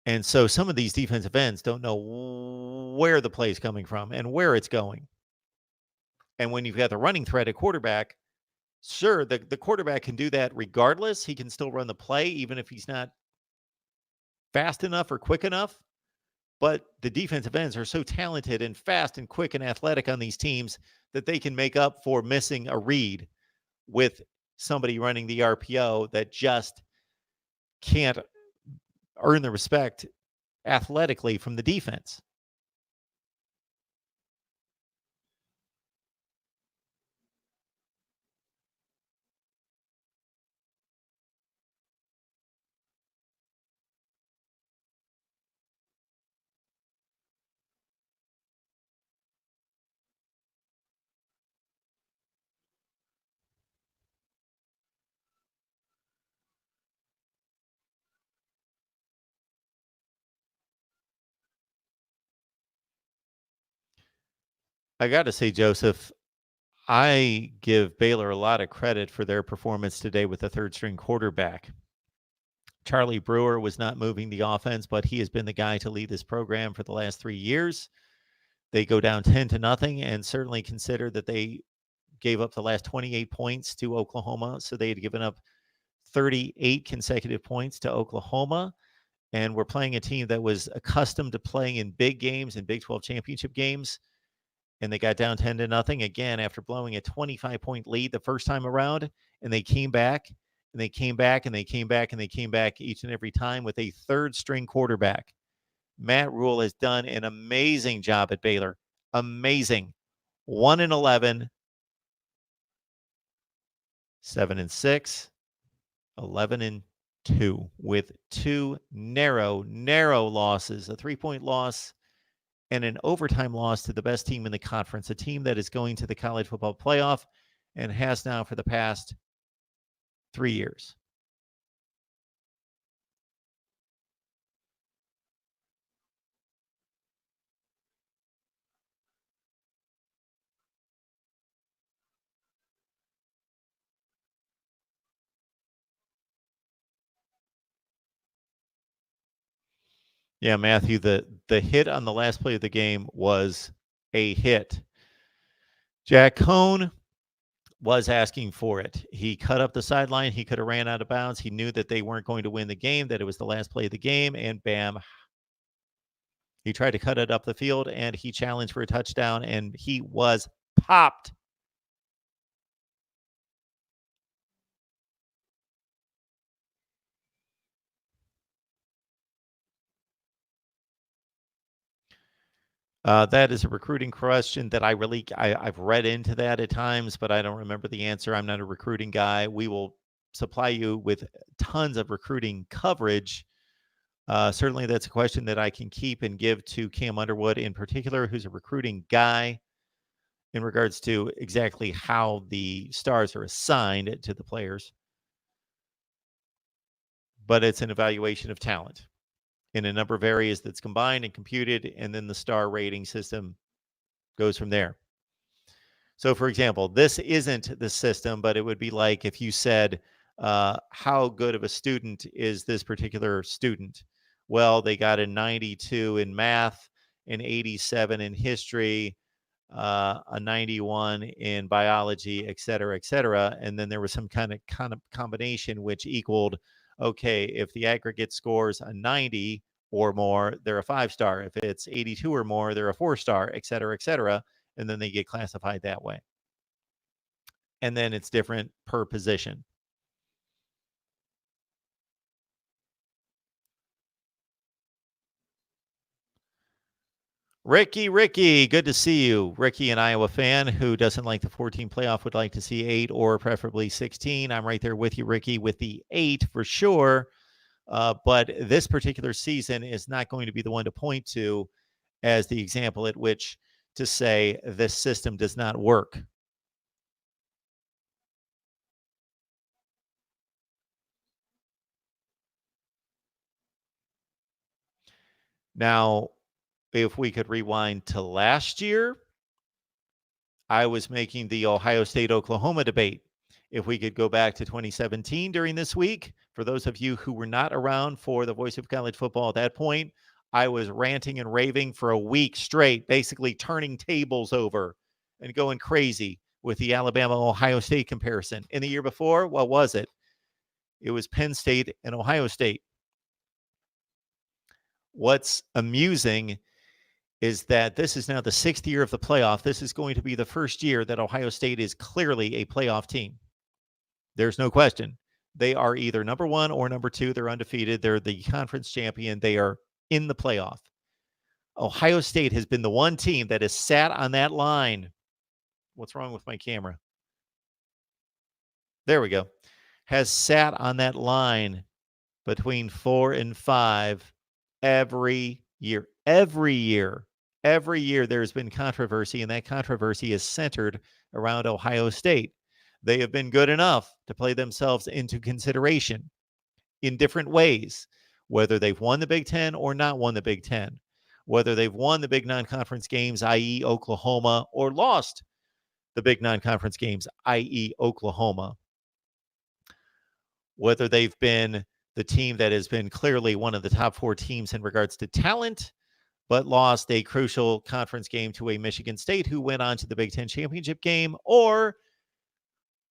Speaker 1: And so some of these defensive ends don't know where the play is coming from and where it's going. And when you've got the running threat at quarterback, sure, the quarterback can do that regardless. He can still run the play, even if he's not fast enough or quick enough. But the defensive ends are so talented and fast and quick and athletic on these teams that they can make up for missing a read with somebody running the RPO that just can't earn the respect athletically from the defense. I got to say, Joseph, I give Baylor a lot of credit for their performance today with the third string quarterback. Charlie Brewer was not moving the offense, but he has been the guy to lead this program for the last 3 years. They go down 10-0 and certainly consider that they gave up the last 28 points to Oklahoma. So they had given up 38 consecutive points to Oklahoma. And we're playing a team that was accustomed to playing in big games and Big 12 championship games. And they got down 10-0 again after blowing a 25-point lead the first time around. And they came back and they came back and they came back and they came back each and every time with a third string quarterback. Matt Rule has done an amazing job at Baylor. Amazing. 1-11, 7-6, 11-2 with 2 narrow losses, a 3-point loss and an overtime loss to the best team in the conference, a team that is going to the college football playoff and has now for the past 3 years. Yeah, Matthew, the hit on the last play of the game was a hit. Jack Cohn was asking for it. He cut up the sideline. He could have ran out of bounds. He knew that they weren't going to win the game, that it was the last play of the game, and bam. He tried to cut it up the field, and he challenged for a touchdown, and he was popped. That is a recruiting question that I've read into that at times, but I don't remember the answer. I'm not a recruiting guy. We will supply you with tons of recruiting coverage. Certainly, that's a question that I can keep and give to Cam Underwood in particular, who's a recruiting guy in regards to exactly how the stars are assigned to the players. But it's an evaluation of talent in a number of areas that's combined and computed, and then the star rating system goes from there. So, for example, this isn't the system, but it would be like if you said, how good of a student is this particular student? Well, they got a 92 in math, an 87 in history, a 91 in biology, et cetera, et cetera. And then there was some kind of combination which equaled, okay, if the aggregate scores a 90 or more, they're a 5-star. If it's 82 or more, they're a 4-star, et cetera, et cetera. And then they get classified that way. And then it's different per position. Ricky, good to see you. Ricky, an Iowa fan who doesn't like the 14 playoff, would like to see 8 or preferably 16. I'm right there with you, Ricky, with the 8 for sure. But this particular season is not going to be the one to point to as the example at which to say this system does not work. Now, if we could rewind to last year, I was making the Ohio State-Oklahoma debate. If we could go back to 2017 during this week, for those of you who were not around for the Voice of College Football at that point, I was ranting and raving for a week straight, basically turning tables over and going crazy with the Alabama-Ohio State comparison. In the year before, what was it? It was Penn State and Ohio State. what's amusing is that this is now the 6th year of the playoff. This is going to be the first year that Ohio State is clearly a playoff team. There's no question. They are either number 1 or number 2. They're undefeated. They're the conference champion. They are in the playoff. Ohio State has been the one team that has sat on that line. What's wrong with my camera? There we go. Has sat on that line between 4 and 5 every year. Every year there's been controversy, and that controversy is centered around Ohio State. They have been good enough to play themselves into consideration in different ways, whether they've won the Big Ten or not won the Big Ten, whether they've won the big non-conference games, i.e. Oklahoma, or lost the big non-conference games, i.e. Oklahoma, whether they've been the team that has been clearly one of the top 4 teams in regards to talent, but lost a crucial conference game to a Michigan State who went on to the Big Ten championship game, or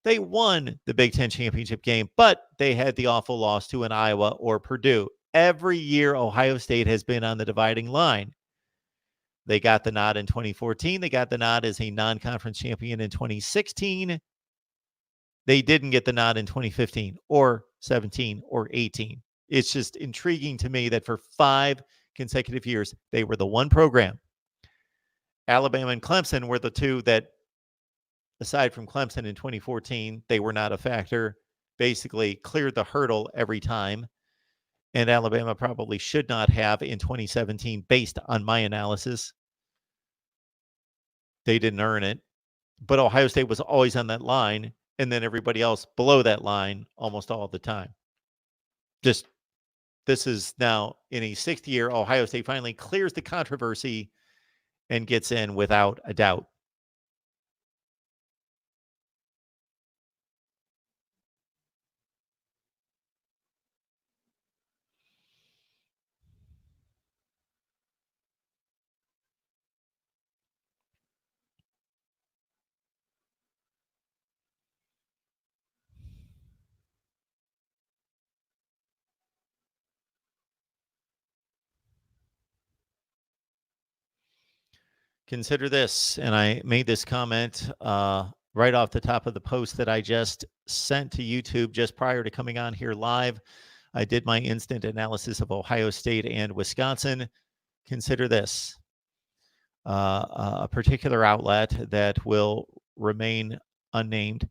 Speaker 1: they won the Big Ten championship game, but they had the awful loss to an Iowa or Purdue. Every year, Ohio State has been on the dividing line. They got the nod in 2014. They got the nod as a non-conference champion in 2016. They didn't get the nod in 2015 or 17 or 18. It's just intriguing to me that for 5 consecutive years, they were the one program. Alabama and Clemson were the two that, aside from Clemson in 2014, they were not a factor, basically cleared the hurdle every time. And Alabama probably should not have in 2017, based on my analysis. They didn't earn it. But Ohio State was always on that line, and then everybody else below that line almost all the time. This is now in a 6th year, Ohio State finally clears the controversy and gets in without a doubt. Consider this, and I made this comment right off the top of the post that I just sent to YouTube just prior to coming on here live. I did my instant analysis of Ohio State and Wisconsin. Consider this. A particular outlet that will remain unnamed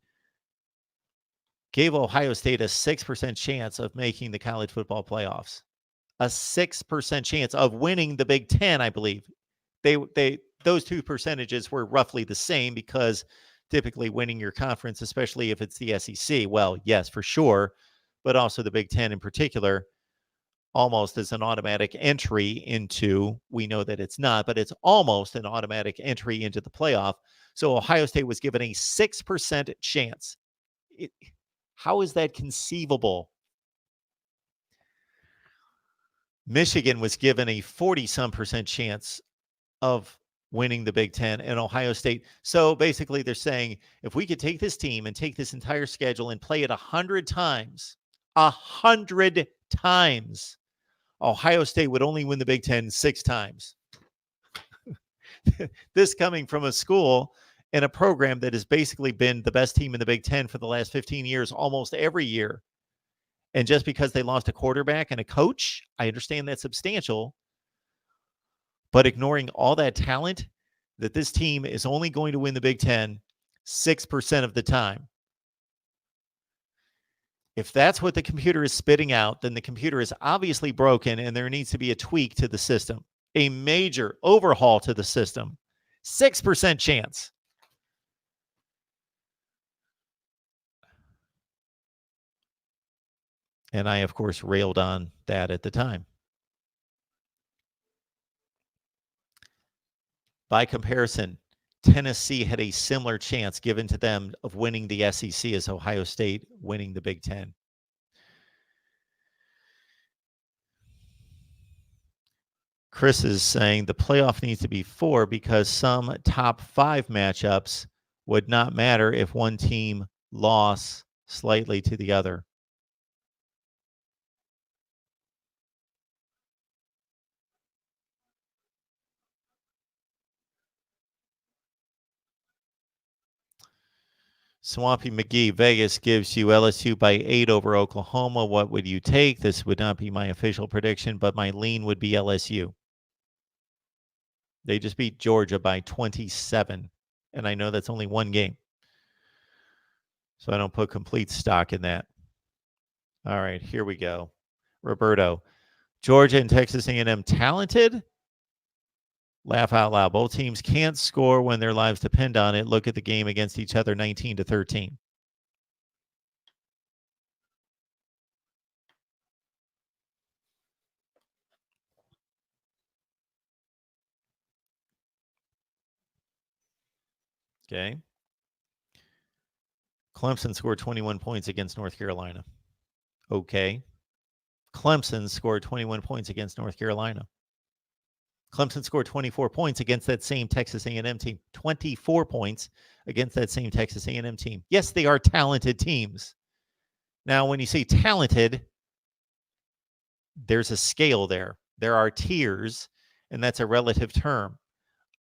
Speaker 1: gave Ohio State a 6% chance of making the college football playoffs. A 6% chance of winning the Big Ten, I believe. Those two percentages were roughly the same, because typically winning your conference, especially if it's the SEC, well, yes, for sure, but also the Big Ten in particular, almost as an automatic entry into, we know that it's not, but it's almost an automatic entry into the playoff. So Ohio State was given a 6% chance. How is that conceivable? Michigan was given a 40-some% chance of winning the Big Ten, and Ohio State. So basically they're saying, if we could take this team and take this entire schedule and play it 100 times, Ohio State would only win the Big Ten 6 times. This coming from a school and a program that has basically been the best team in the Big Ten for the last 15 years, almost every year. And just because they lost a quarterback and a coach, I understand that's substantial, but ignoring all that talent, that this team is only going to win the Big Ten 6% of the time. If that's what the computer is spitting out, then the computer is obviously broken, and there needs to be a tweak to the system, a major overhaul to the system. 6% chance. And I, of course, railed on that at the time. By comparison, Tennessee had a similar chance given to them of winning the SEC as Ohio State winning the Big Ten. Chris is saying the playoff needs to be 4 because some top 5 matchups would not matter if one team lost slightly to the other. Swampy McGee, Vegas gives you LSU by 8 over Oklahoma. What would you take? This would not be my official prediction, but my lean would be LSU. They just beat Georgia by 27, and I know that's only one game. So I don't put complete stock in that. All right, here we go. Roberto, Georgia and Texas A&M talented? Laugh out loud. Both teams can't score when their lives depend on it. Look at the game against each other, 19-13. Okay. Clemson scored 21 points against North Carolina. Okay. Clemson scored 21 points against North Carolina. Clemson scored 24 points against that same Texas A&M team. 24 points against that same Texas A&M team. Yes, they are talented teams. Now, when you say talented, there's a scale there. There are tiers, and that's a relative term.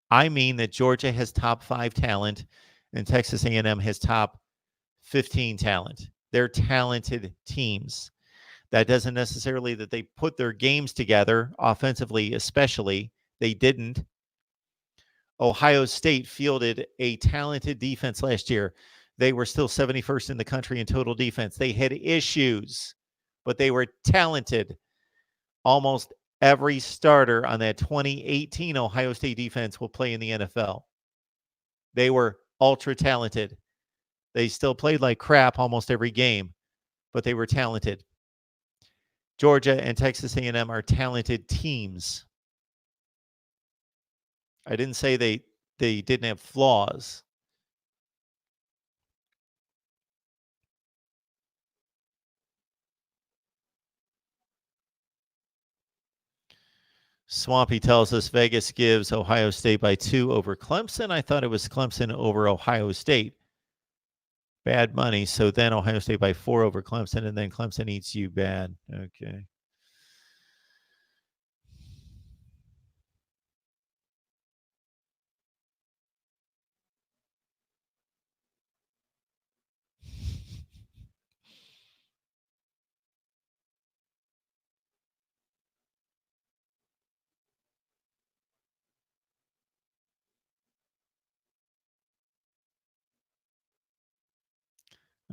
Speaker 1: I mean that Georgia has top 5 talent, and Texas A&M has top 15 talent. They're talented teams. That doesn't necessarily that they put their games together, offensively especially. They didn't. Ohio State fielded a talented defense last year. They were still 71st in the country in total defense. They had issues, but they were talented. Almost every starter on that 2018 Ohio State defense will play in the NFL. They were ultra talented. They still played like crap almost every game, but they were talented. Georgia and Texas A&M are talented teams. I didn't say they didn't have flaws. Swampy tells us Vegas gives Ohio State by 2 over Clemson. I thought it was Clemson over Ohio State. Bad money. So then Ohio State by 4 over Clemson, and then Clemson eats you bad. Okay.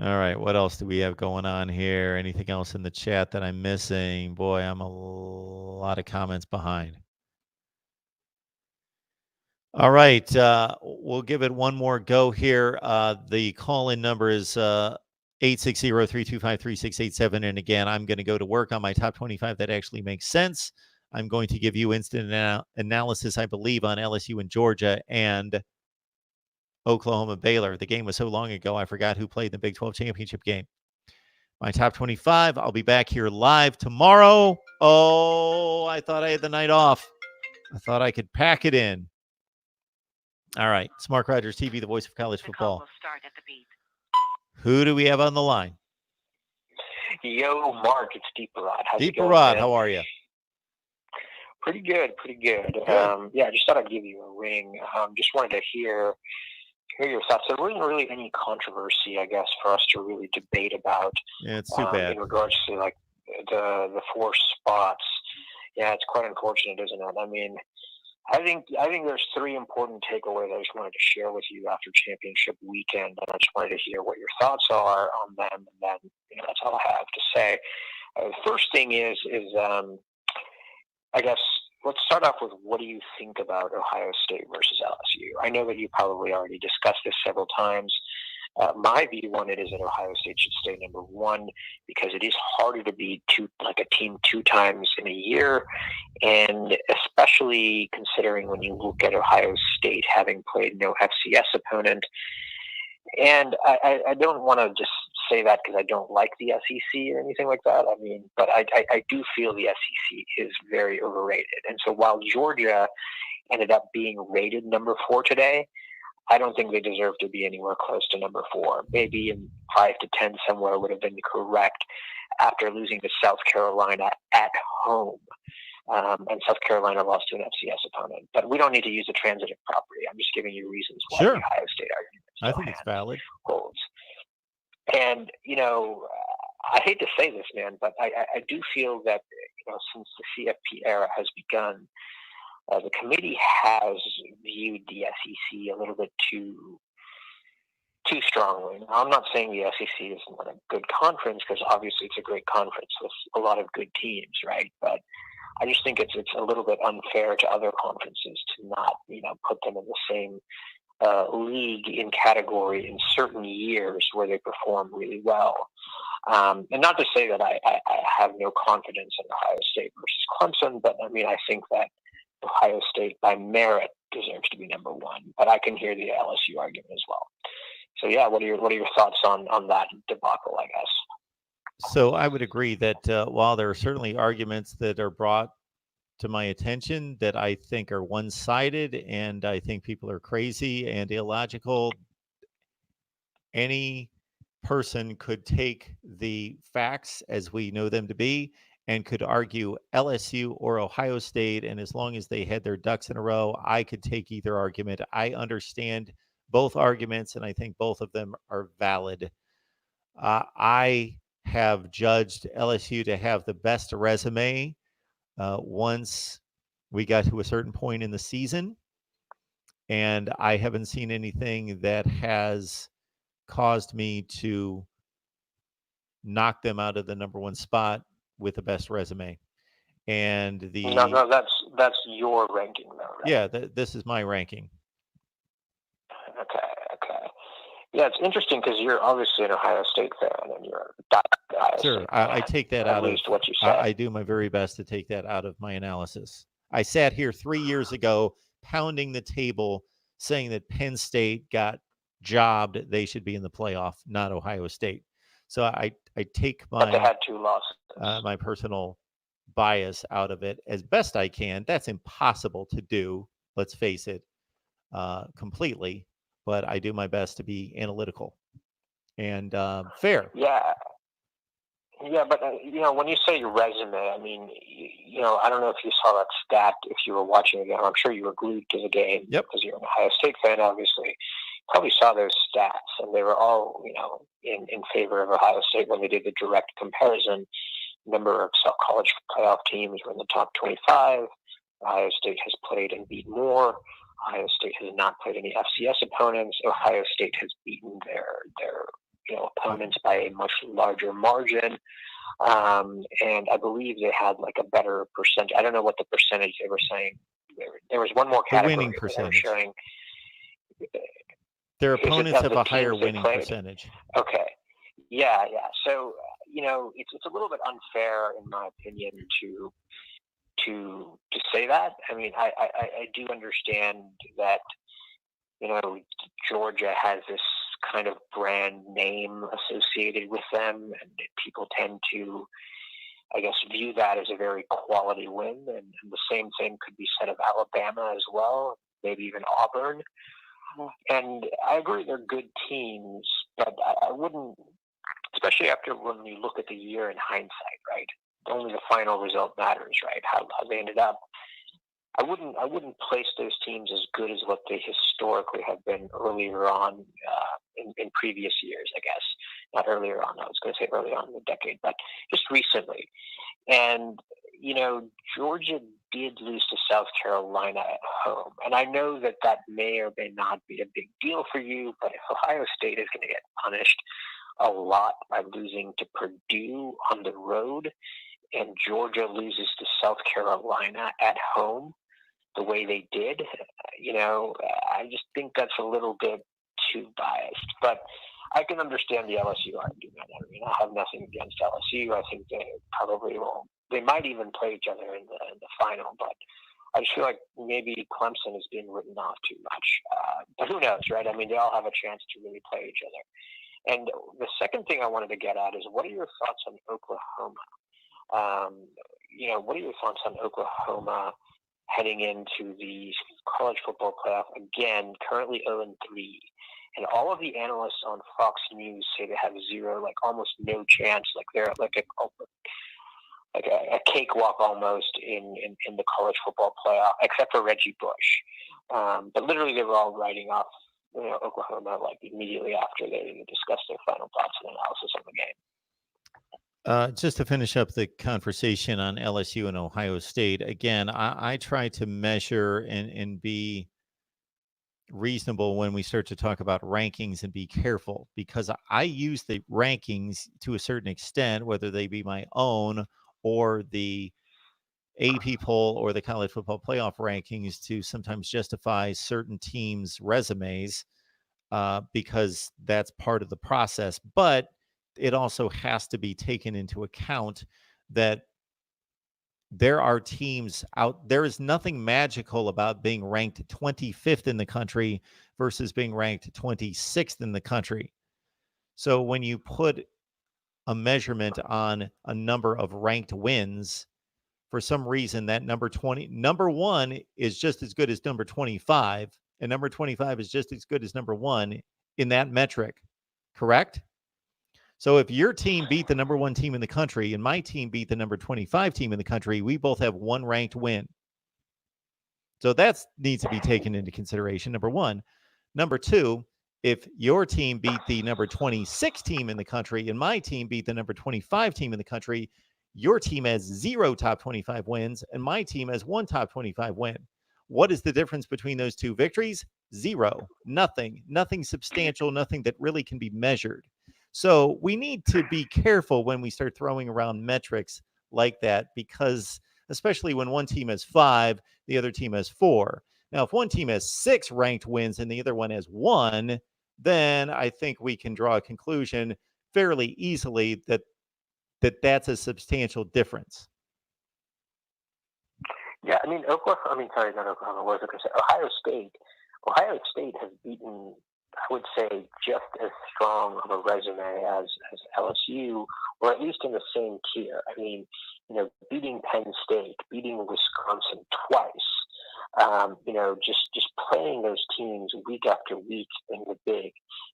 Speaker 1: All right, what else do we have going on here? Anything else in the chat that I'm missing? Boy, I'm a lot of comments behind. All right, we'll give it one more go here. The call-in number is 860-325-3687. And again, I'm going to go to work on my top 25 that actually makes sense. I'm going to give you instant analysis, I believe, on LSU and Georgia and Oklahoma Baylor. The game was so long ago, I forgot who played the Big 12 championship game. My top 25. I'll be back here live tomorrow. Oh, I thought I had the night off. I thought I could pack it in. All right. Smart Rogers TV, the voice of college football.
Speaker 4: Start at the beat.
Speaker 1: Who do we have on the line?
Speaker 4: Yo, Mark, it's Deeper Rod.
Speaker 1: Deeper Rod, how are you?
Speaker 4: Pretty good.
Speaker 1: Good.
Speaker 4: Yeah, I just thought I'd give you a ring. Just wanted to hear your thoughts. There wasn't really any controversy, I guess, for us to really debate about.
Speaker 1: Yeah, it's too bad.
Speaker 4: In regards to like the 4 spots. Yeah, it's quite unfortunate, isn't it? I mean, I think there's 3 important takeaways I just wanted to share with you after championship weekend, and I just wanted to hear what your thoughts are on them, and then that's all I have to say. The first thing is I guess let's start off with what do you think about Ohio State versus LSU? I know that you probably already discussed this several times. My view on it is that Ohio State should stay number 1 because it is harder to beat a team 2 times in a year, and especially considering when you look at Ohio State having played no FCS opponent. And I don't want to just say that because I don't like the SEC or anything like that. I mean, but I do feel the SEC is very overrated. And so while Georgia ended up being rated number 4 today, I don't think they deserve to be anywhere close to number 4. Maybe in 5 to 10 somewhere would have been correct after losing to South Carolina at home. And South Carolina lost to an FCS opponent. But we don't need to use the transitive property. I'm just giving you reasons why
Speaker 1: Sure.
Speaker 4: the Ohio State argument
Speaker 1: I think it's valid.
Speaker 4: holds. And, I hate to say this, man, but I do feel that, since the CFP era has begun, the committee has viewed the SEC a little bit too strongly. Now, I'm not saying the SEC isn't a good conference, because obviously it's a great conference with a lot of good teams, right? But I just think it's a little bit unfair to other conferences to not, put them in the same league in category in certain years where they perform really well. And not to say that I have no confidence in Ohio State versus Clemson, but I think that Ohio State by merit deserves to be number one. But I can hear the LSU argument as well. So yeah, what are your thoughts on that debacle, I guess?
Speaker 1: So I would agree that while there are certainly arguments that are brought to my attention that I think are one-sided, and I think people are crazy and illogical, any person could take the facts as we know them to be and could argue LSU or Ohio State, and as long as they had their ducks in a row, I could take either argument. I understand both arguments, and I think both of them are valid. I have judged LSU to have the best resume once we got to a certain point in the season, and I haven't seen anything that has caused me to knock them out of the number one spot with the best resume. And
Speaker 4: no, that's your ranking, though, right?
Speaker 1: Yeah, this is my ranking.
Speaker 4: Okay. Yeah, it's interesting because you're obviously an Ohio State fan, and you're a Ohio
Speaker 1: Sure,
Speaker 4: State fan,
Speaker 1: I take that
Speaker 4: at
Speaker 1: out
Speaker 4: least
Speaker 1: of
Speaker 4: what you said.
Speaker 1: I do my very best to take that out of my analysis. I sat here 3 years ago pounding the table saying that Penn State got jobbed. They should be in the playoff, not Ohio State. So I take
Speaker 4: But they had 2 losses.
Speaker 1: my personal bias out of it as best I can. That's impossible to do, let's face it, completely. But I do my best to be analytical and fair.
Speaker 4: Yeah, but when you say your resume, I don't know if you saw that stat if you were watching the game. I'm sure you were glued to the game.
Speaker 1: Yep.
Speaker 4: Because you're an Ohio State fan, obviously. Probably saw those stats, and they were all in favor of Ohio State when they did the direct comparison. Number of college playoff teams were in the top 25. Ohio State has played and beat more. Ohio State has not played any FCS opponents. Ohio State has beaten their opponents by a much larger margin. And I believe they had a better percentage. I don't know what the percentage they were saying. There was one more category.
Speaker 1: The winning percentage.
Speaker 4: Showing
Speaker 1: their opponents have a higher winning percentage.
Speaker 4: Okay. Yeah. So, it's a little bit unfair, in my opinion, to say that. I do understand that, Georgia has this kind of brand name associated with them, and people tend to, I guess, view that as a very quality win. And the same thing could be said of Alabama as well, maybe even Auburn. And I agree they're good teams, but I wouldn't, especially after when you look at the year in hindsight, right? Only the final result matters, right? How they ended up. I wouldn't place those teams as good as what they historically have been earlier on in previous years, I guess. Not earlier on, I was going to say early on in the decade, but just recently. And, Georgia did lose to South Carolina at home. And I know that may or may not be a big deal for you, but if Ohio State is going to get punished a lot by losing to Purdue on the road, and Georgia loses to South Carolina at home the way they did, I just think that's a little bit too biased. But I can understand the LSU argument. I have nothing against LSU. I think they probably will. They might even play each other in the final, but I just feel like maybe Clemson is being written off too much. But who knows, right? They all have a chance to really play each other. And the second thing I wanted to get at is, what are your thoughts on Oklahoma? What are your thoughts on Oklahoma heading into the college football playoff again, currently 0-3? And all of the analysts on Fox News say they have zero, almost no chance. They're a cakewalk almost in the college football playoff, except for Reggie Bush. But literally, they were all writing off Oklahoma like immediately after they discussed their final thoughts and analysis on the game.
Speaker 1: Just to finish up the conversation on LSU and Ohio State, again, I try to measure and be reasonable when we start to talk about rankings and be careful, because I use the rankings to a certain extent, whether they be my own or the AP poll or the college football playoff rankings, to sometimes justify certain teams' resumes, because that's part of the process. But it also has to be taken into account that there are teams out there. Is nothing magical about being ranked 25th in the country versus being ranked 26th in the country. So when you put a measurement on a number of ranked wins, for some reason that number 1 is just as good as number 25, and number 25 is just as good as number 1 in that metric, correct? So if your team beat the number 1 team in the country and my team beat the number 25 team in the country, we both have 1 ranked win. So that needs to be taken into consideration, number 1. Number 2, if your team beat the number 26 team in the country and my team beat the number 25 team in the country, your team has 0 top 25 wins and my team has 1 top 25 win. What is the difference between those 2 victories? 0. Nothing substantial, nothing that really can be measured. So we need to be careful when we start throwing around metrics like that, because especially when one team has 5, the other team has 4. Now, if one team has 6 ranked wins and the other one has 1, then I think we can draw a conclusion fairly easily that that's a substantial difference.
Speaker 4: Yeah, I mean, not Oklahoma, what was I going to say? Ohio State. Ohio State has beaten, I would say, just as strong of a resume as LSU, or at least in the same tier. I mean, beating Penn State, beating Wisconsin twice, just playing those teams week after week in the big.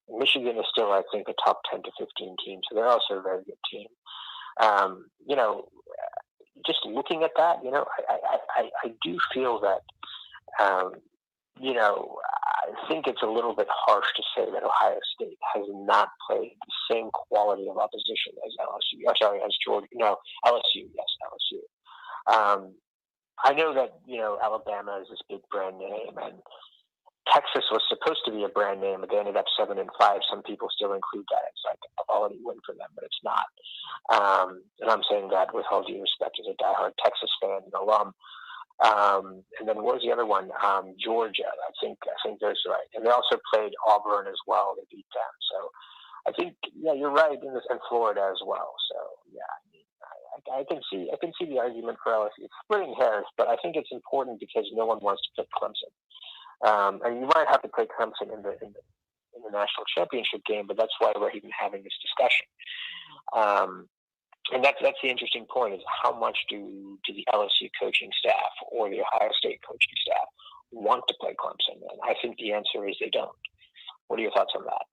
Speaker 4: Michigan is still, I think, a top 10 to 15 team, so they're also a very good team. Just looking at that, I do feel that, I think it's a little bit harsh to say that Ohio State has not played the same quality of opposition as LSU. As Georgia. No, LSU. Yes, LSU. I know that, Alabama is this big brand name, and Texas was supposed to be a brand name, but they ended up 7-5. Some people still include that as like a quality win for them, but it's not. And I'm saying that with all due respect as a diehard Texas fan and alum. And then what was the other one? Georgia. I think that's right. And they also played Auburn as well. They beat them. So I think, you're right, and Florida as well. So I can see the argument for LSU. It's splitting hairs, but I think it's important because no one wants to pick Clemson. And you might have to play Clemson in the national championship game, but that's why we're even having this discussion. And that's the interesting point, is how much do the LSU coaching staff or the Ohio State coaching staff want to play Clemson? And I think the answer is they don't. What are your thoughts on that?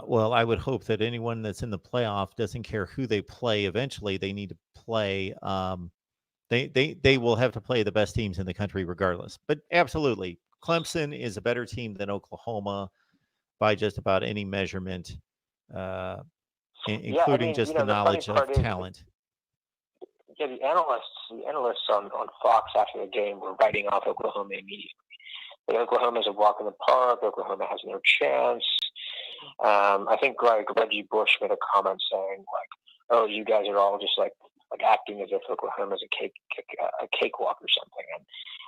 Speaker 1: Well, I would hope that anyone that's in the playoff doesn't care who they play. Eventually, they need to play. They will have to play the best teams in the country regardless. But absolutely, Clemson is a better team than Oklahoma by just about any measurement, including just the knowledge of talent.
Speaker 4: The analysts on Fox after the game were writing off Oklahoma immediately. But Oklahoma's a walk in the park. Oklahoma has no chance. I think Reggie Bush made a comment saying like, "Oh, you guys are all just like acting as if Oklahoma's a cakewalk or something." And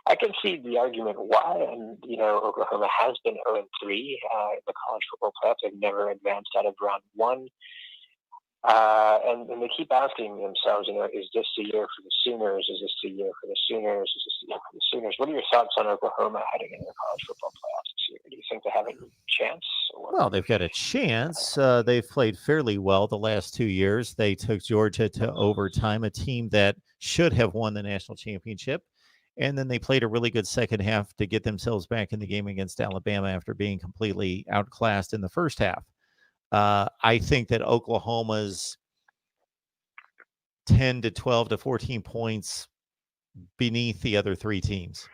Speaker 4: I can see the argument why. And Oklahoma has been 0-3 in the college football playoffs. They've never advanced out of round 1. And they keep asking themselves, is this the year for the Sooners? Is this the year for the Sooners? Is this the year for the Sooners? What are your thoughts on Oklahoma heading into the college football playoffs this year? Do you think they have a chance?
Speaker 1: Well, they've got a chance. They've played fairly well the last 2 years. They took Georgia to overtime, a team that should have won the national championship. And then they played a really good second half to get themselves back in the game against Alabama after being completely outclassed in the first half. I think that Oklahoma's 10 to 12 to 14 points beneath the other 3 teams.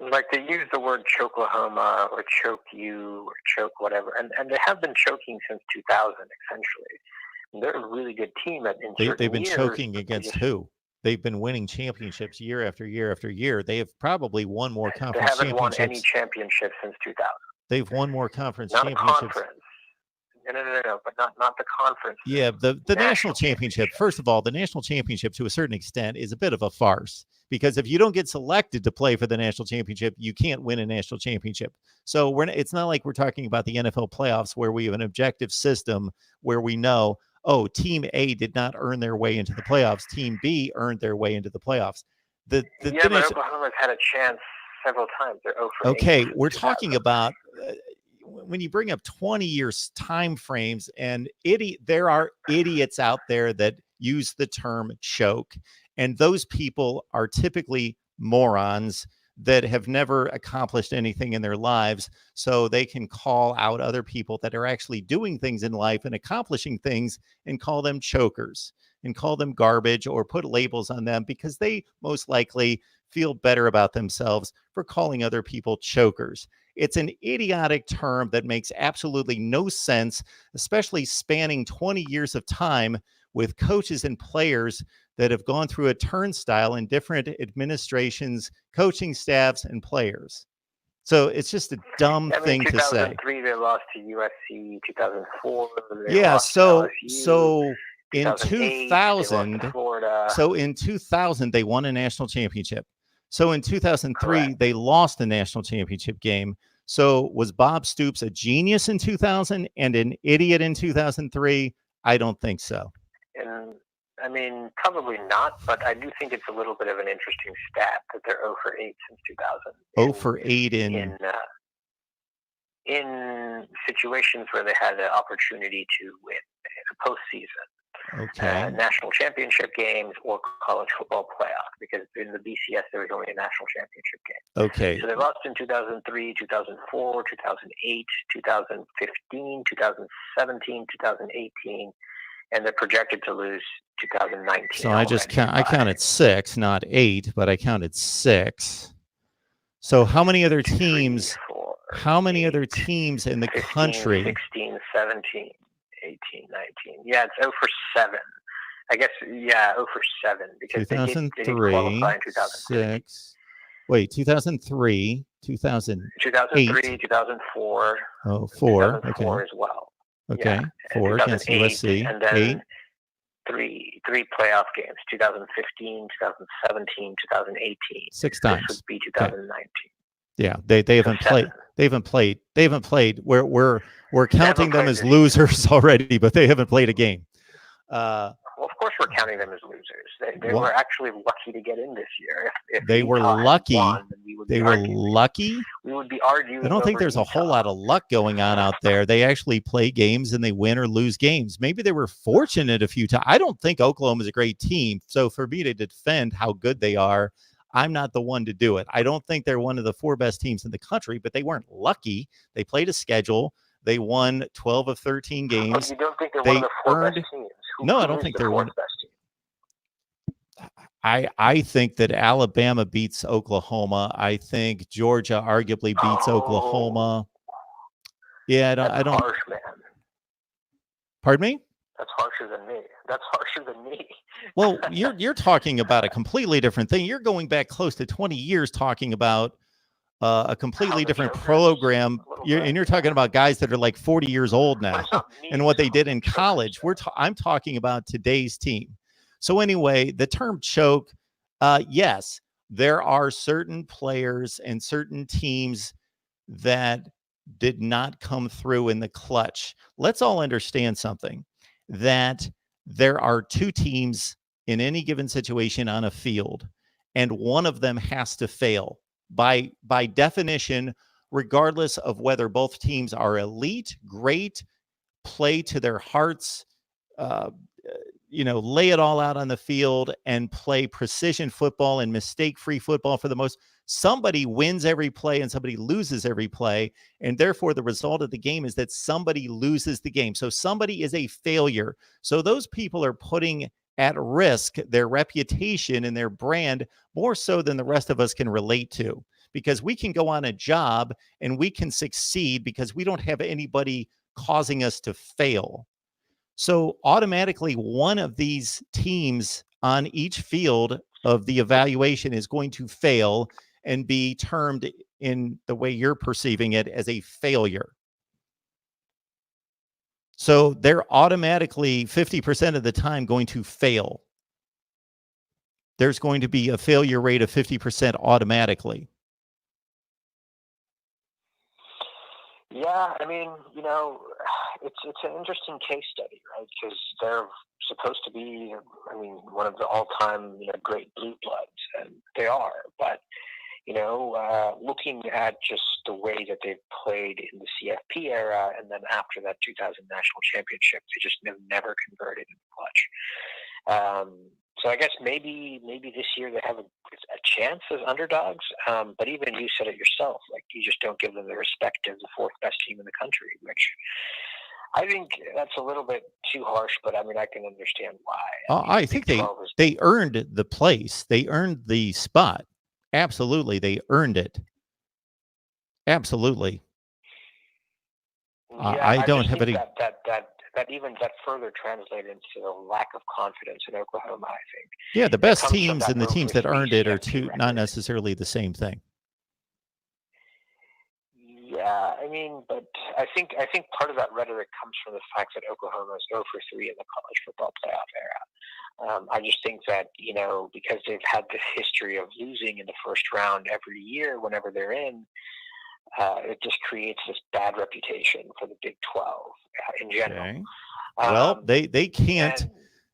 Speaker 4: Like they use the word choke-Oklahoma or choke you or choke whatever, and they have been choking since 2000 essentially. They're a really good team
Speaker 1: They've been choking against who? They've been winning championships year after year after year. They have probably won more conference championships.
Speaker 4: They haven't won any championships since 2000.
Speaker 1: They've won more conference
Speaker 4: not
Speaker 1: championships.
Speaker 4: A conference. No, but not the conference.
Speaker 1: Yeah, the national championship. First of all, the national championship to a certain extent is a bit of a farce, because if you don't get selected to play for the national championship, you can't win a national championship. So it's not like we're talking about the NFL playoffs where we have an objective system where we know, oh, team A did not earn their way into the playoffs. Team B earned their way into the playoffs.
Speaker 4: But Oklahoma's had a chance several times. They're 0 for 8.
Speaker 1: Okay, we're talking about when you bring up 20 years time frames, and there are idiots out there that use the term choke, and those people are typically morons that have never accomplished anything in their lives, so they can call out other people that are actually doing things in life and accomplishing things and call them chokers and call them garbage or put labels on them, because they most likely feel better about themselves for calling other people chokers. It's an idiotic term that makes absolutely no sense, especially spanning 20 years of time with coaches and players that have gone through a turnstile in different administrations, coaching staffs, and players. So it's just a dumb thing to say.
Speaker 4: 2003, they lost to USC. 2004,
Speaker 1: yeah. So in
Speaker 4: 2000,
Speaker 1: in 2000, they won a national championship. So in 2003,
Speaker 4: Correct.
Speaker 1: They lost the national championship game. So was Bob Stoops a genius in 2000 and an idiot in 2003? I don't think so.
Speaker 4: And I mean, probably not, but I do think it's a little bit of an interesting stat that they're 0 for 8 since 2000.
Speaker 1: 0 for 8
Speaker 4: in situations where they had the opportunity to win a postseason.
Speaker 1: Okay.
Speaker 4: National championship games or college football playoff, because in the BCS there was only a national championship game.
Speaker 1: Okay.
Speaker 4: So they lost in 2003, 2004, 2008, 2015, 2017, 2018, and they're projected to lose 2019.
Speaker 1: So I counted 6, not 8, but I counted 6. So how many other teams?
Speaker 4: 3, 4,
Speaker 1: how many
Speaker 4: 8,
Speaker 1: other teams in the
Speaker 4: 15,
Speaker 1: country?
Speaker 4: 16, 17. 18, 19. Yeah, it's 0 for 7. I guess, 0 for 7. Because
Speaker 1: 2003,
Speaker 4: they did qualify in
Speaker 1: 6. Wait, 2003,
Speaker 4: 2003, 2004.
Speaker 1: Oh, 4.
Speaker 4: 2004
Speaker 1: Okay.
Speaker 4: as well.
Speaker 1: Okay.
Speaker 4: Yeah.
Speaker 1: 4 against USC.
Speaker 4: And then
Speaker 1: 8.
Speaker 4: Three playoff games, 2015, 2017, 2018.
Speaker 1: 6 times.
Speaker 4: This would be 2019.
Speaker 1: Okay. Yeah, they haven't played. They haven't played. We're counting them as losers already, but they haven't played a game.
Speaker 4: Well, of course, we're counting them as losers. They were actually lucky to get in this year. If
Speaker 1: they were lucky.
Speaker 4: We would be arguing.
Speaker 1: I don't think there's a whole lot of luck going on out there. They actually play games and they win or lose games. Maybe they were fortunate a few times. I don't think Oklahoma is a great team. So for me to defend how good they are, I'm not the one to do it. I don't think they're one of the 4 best teams in the country, but they weren't lucky. They played a schedule. They won 12 of 13 games.
Speaker 4: You don't think they're one of the 4 best teams?
Speaker 1: No, I don't think they're one. I think that Alabama beats Oklahoma. I think Georgia arguably beats Oklahoma. Yeah, I don't.
Speaker 4: Harsh, man.
Speaker 1: Pardon me?
Speaker 4: That's harsher than me.
Speaker 1: Well, you're talking about a completely different thing. You're going back close to 20 years talking about a completely different program. You're talking about guys that are like 40 years old now and what they did in college. I'm talking about today's team. So anyway, the term choke, yes, there are certain players and certain teams that did not come through in the clutch. Let's all understand something, that there are 2 teams in any given situation on a field, and one of them has to fail by definition, regardless of whether both teams are elite, great, play to their hearts, lay it all out on the field and play precision football and mistake-free football for the most. Somebody wins every play and somebody loses every play, and therefore the result of the game is that somebody loses the game. So somebody is a failure. So those people are putting at risk their reputation and their brand more so than the rest of us can relate to, because we can go on a job and we can succeed because we don't have anybody causing us to fail. So automatically, one of these teams on each field of the evaluation is going to fail and be termed, in the way you're perceiving it, as a failure. So they're automatically 50% of the time going to fail. There's going to be a failure rate of 50% automatically.
Speaker 4: Yeah, I mean, it's an interesting case study, right? Because they're supposed to be, one of the all-time, great blue bloods, and they are. But looking at just the way that they've played in the CFP era, and then after that 2000 national championship, they just never converted in clutch. So I guess maybe this year they have a chance as underdogs. But even you said it yourself, like, you just don't give them the respect of the fourth best team in the country, which I think that's a little bit too harsh. But I can understand why.
Speaker 1: I think they earned the place. They earned the spot. Absolutely, they earned it. Absolutely.
Speaker 4: Yeah,
Speaker 1: I don't have any.
Speaker 4: That even further translates into the lack of confidence in Oklahoma, I think.
Speaker 1: Yeah, the best teams and the teams that earned it are not necessarily the same thing.
Speaker 4: Yeah, but I think part of that rhetoric comes from the fact that Oklahoma is 0 for 3 in the college football playoff era. I just think that, because they've had this history of losing in the first round every year whenever they're in, it just creates this bad reputation for the Big 12 in general.
Speaker 1: Okay. Well, they can't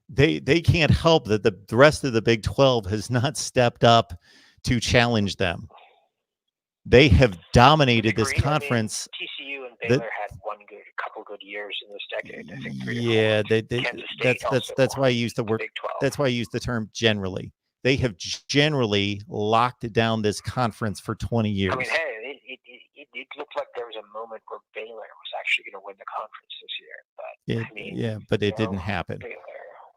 Speaker 1: they can't help that the rest of the Big 12 has not stepped up to challenge them. They have dominated this conference.
Speaker 4: TCU and Baylor had a couple good years in this decade. I think 3
Speaker 1: yeah, that's why I use the word.
Speaker 4: Big 12.
Speaker 1: That's why I use the term generally. They have generally locked down this conference for 20 years.
Speaker 4: It looked like there was a moment where Baylor was actually going to win the conference this year, but
Speaker 1: but it didn't happen.
Speaker 4: Baylor.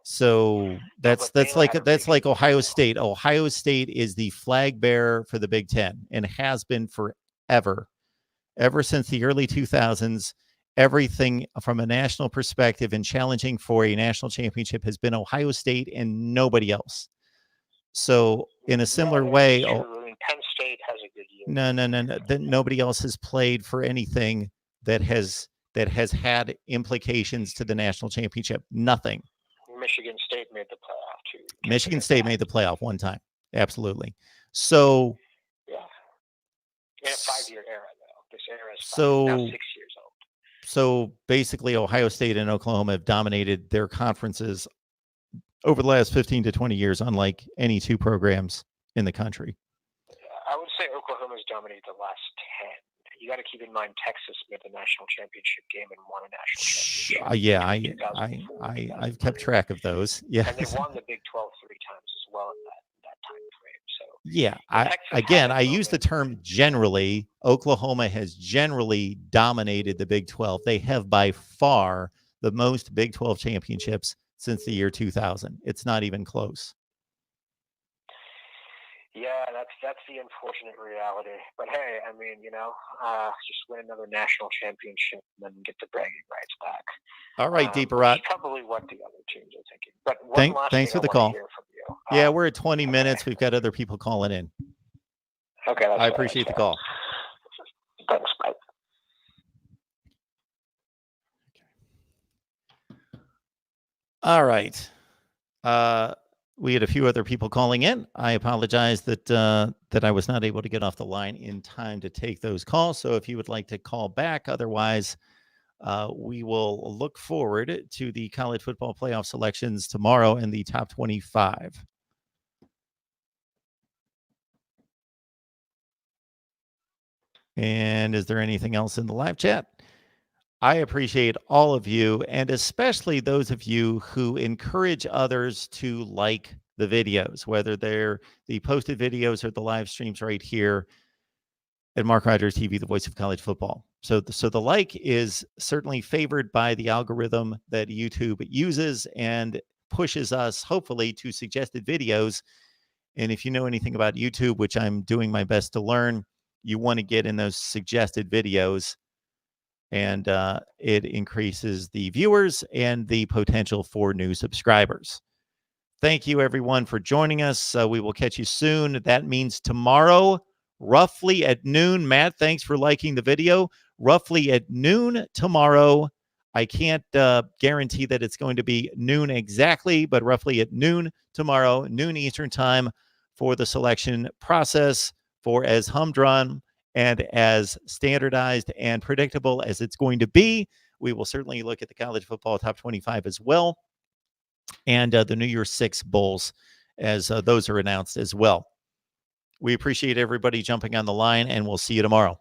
Speaker 1: So that's like Ohio State. Ohio State is the flag bearer for the Big Ten and has been forever, ever since the early 2000s. Everything from a national perspective and challenging for a national championship has been Ohio State and nobody else. So in a similar way,
Speaker 4: Penn State has a good year.
Speaker 1: No. Nobody else has played for anything that has had implications to the national championship. Nothing.
Speaker 4: Michigan State made the playoff too.
Speaker 1: Michigan State made the playoff one time. Absolutely. So
Speaker 4: yeah, in a 5-year era though. This era is now 6 years old.
Speaker 1: So basically, Ohio State and Oklahoma have dominated their conferences over the last 15 to 20 years, unlike any two programs in the country.
Speaker 4: I would say Oklahoma's dominated the last 10. You got to keep in mind Texas made the national championship game and won a national championship.
Speaker 1: Yeah, I've kept track of those. Yeah,
Speaker 4: and they won the Big 12 3 times as well in that time frame. So
Speaker 1: yeah, I use the term generally. Oklahoma has generally dominated the Big 12. They have by far the most Big 12 championships since the year 2000. It's not even close.
Speaker 4: Yeah, that's the unfortunate reality. But hey, just win another national championship and then get the bragging rights back.
Speaker 1: All right, Deeper Rot.
Speaker 4: That's probably what the other teams are thinking. But
Speaker 1: thanks for the call. Yeah, we're at 20 minutes. We've got other people calling in.
Speaker 4: Okay,
Speaker 1: I appreciate the call.
Speaker 4: Thanks, bye.
Speaker 1: All right. We had a few other people calling in. I apologize that I was not able to get off the line in time to take those calls. So if you would like to call back, otherwise, we will look forward to the college football playoff selections tomorrow in the top 25. And is there anything else in the live chat? I appreciate all of you, and especially those of you who encourage others to like the videos, whether they're the posted videos or the live streams right here at Mark Rogers TV, the voice of college football. So the like is certainly favored by the algorithm that YouTube uses and pushes us, hopefully, to suggested videos. And if you know anything about YouTube, which I'm doing my best to learn, you want to get in those suggested videos, and it increases the viewers and the potential for new subscribers. Thank you, everyone, for joining us. We will catch you soon. That means tomorrow, roughly at noon. Matt, thanks for liking the video. Roughly at noon tomorrow. I can't guarantee that it's going to be noon exactly, but roughly at noon tomorrow, noon Eastern time, for the selection process, for as humdrum and as standardized and predictable as it's going to be. We will certainly look at the college football top 25 as well, and the New Year's Six Bowls as those are announced as well. We appreciate everybody jumping on the line, and we'll see you tomorrow.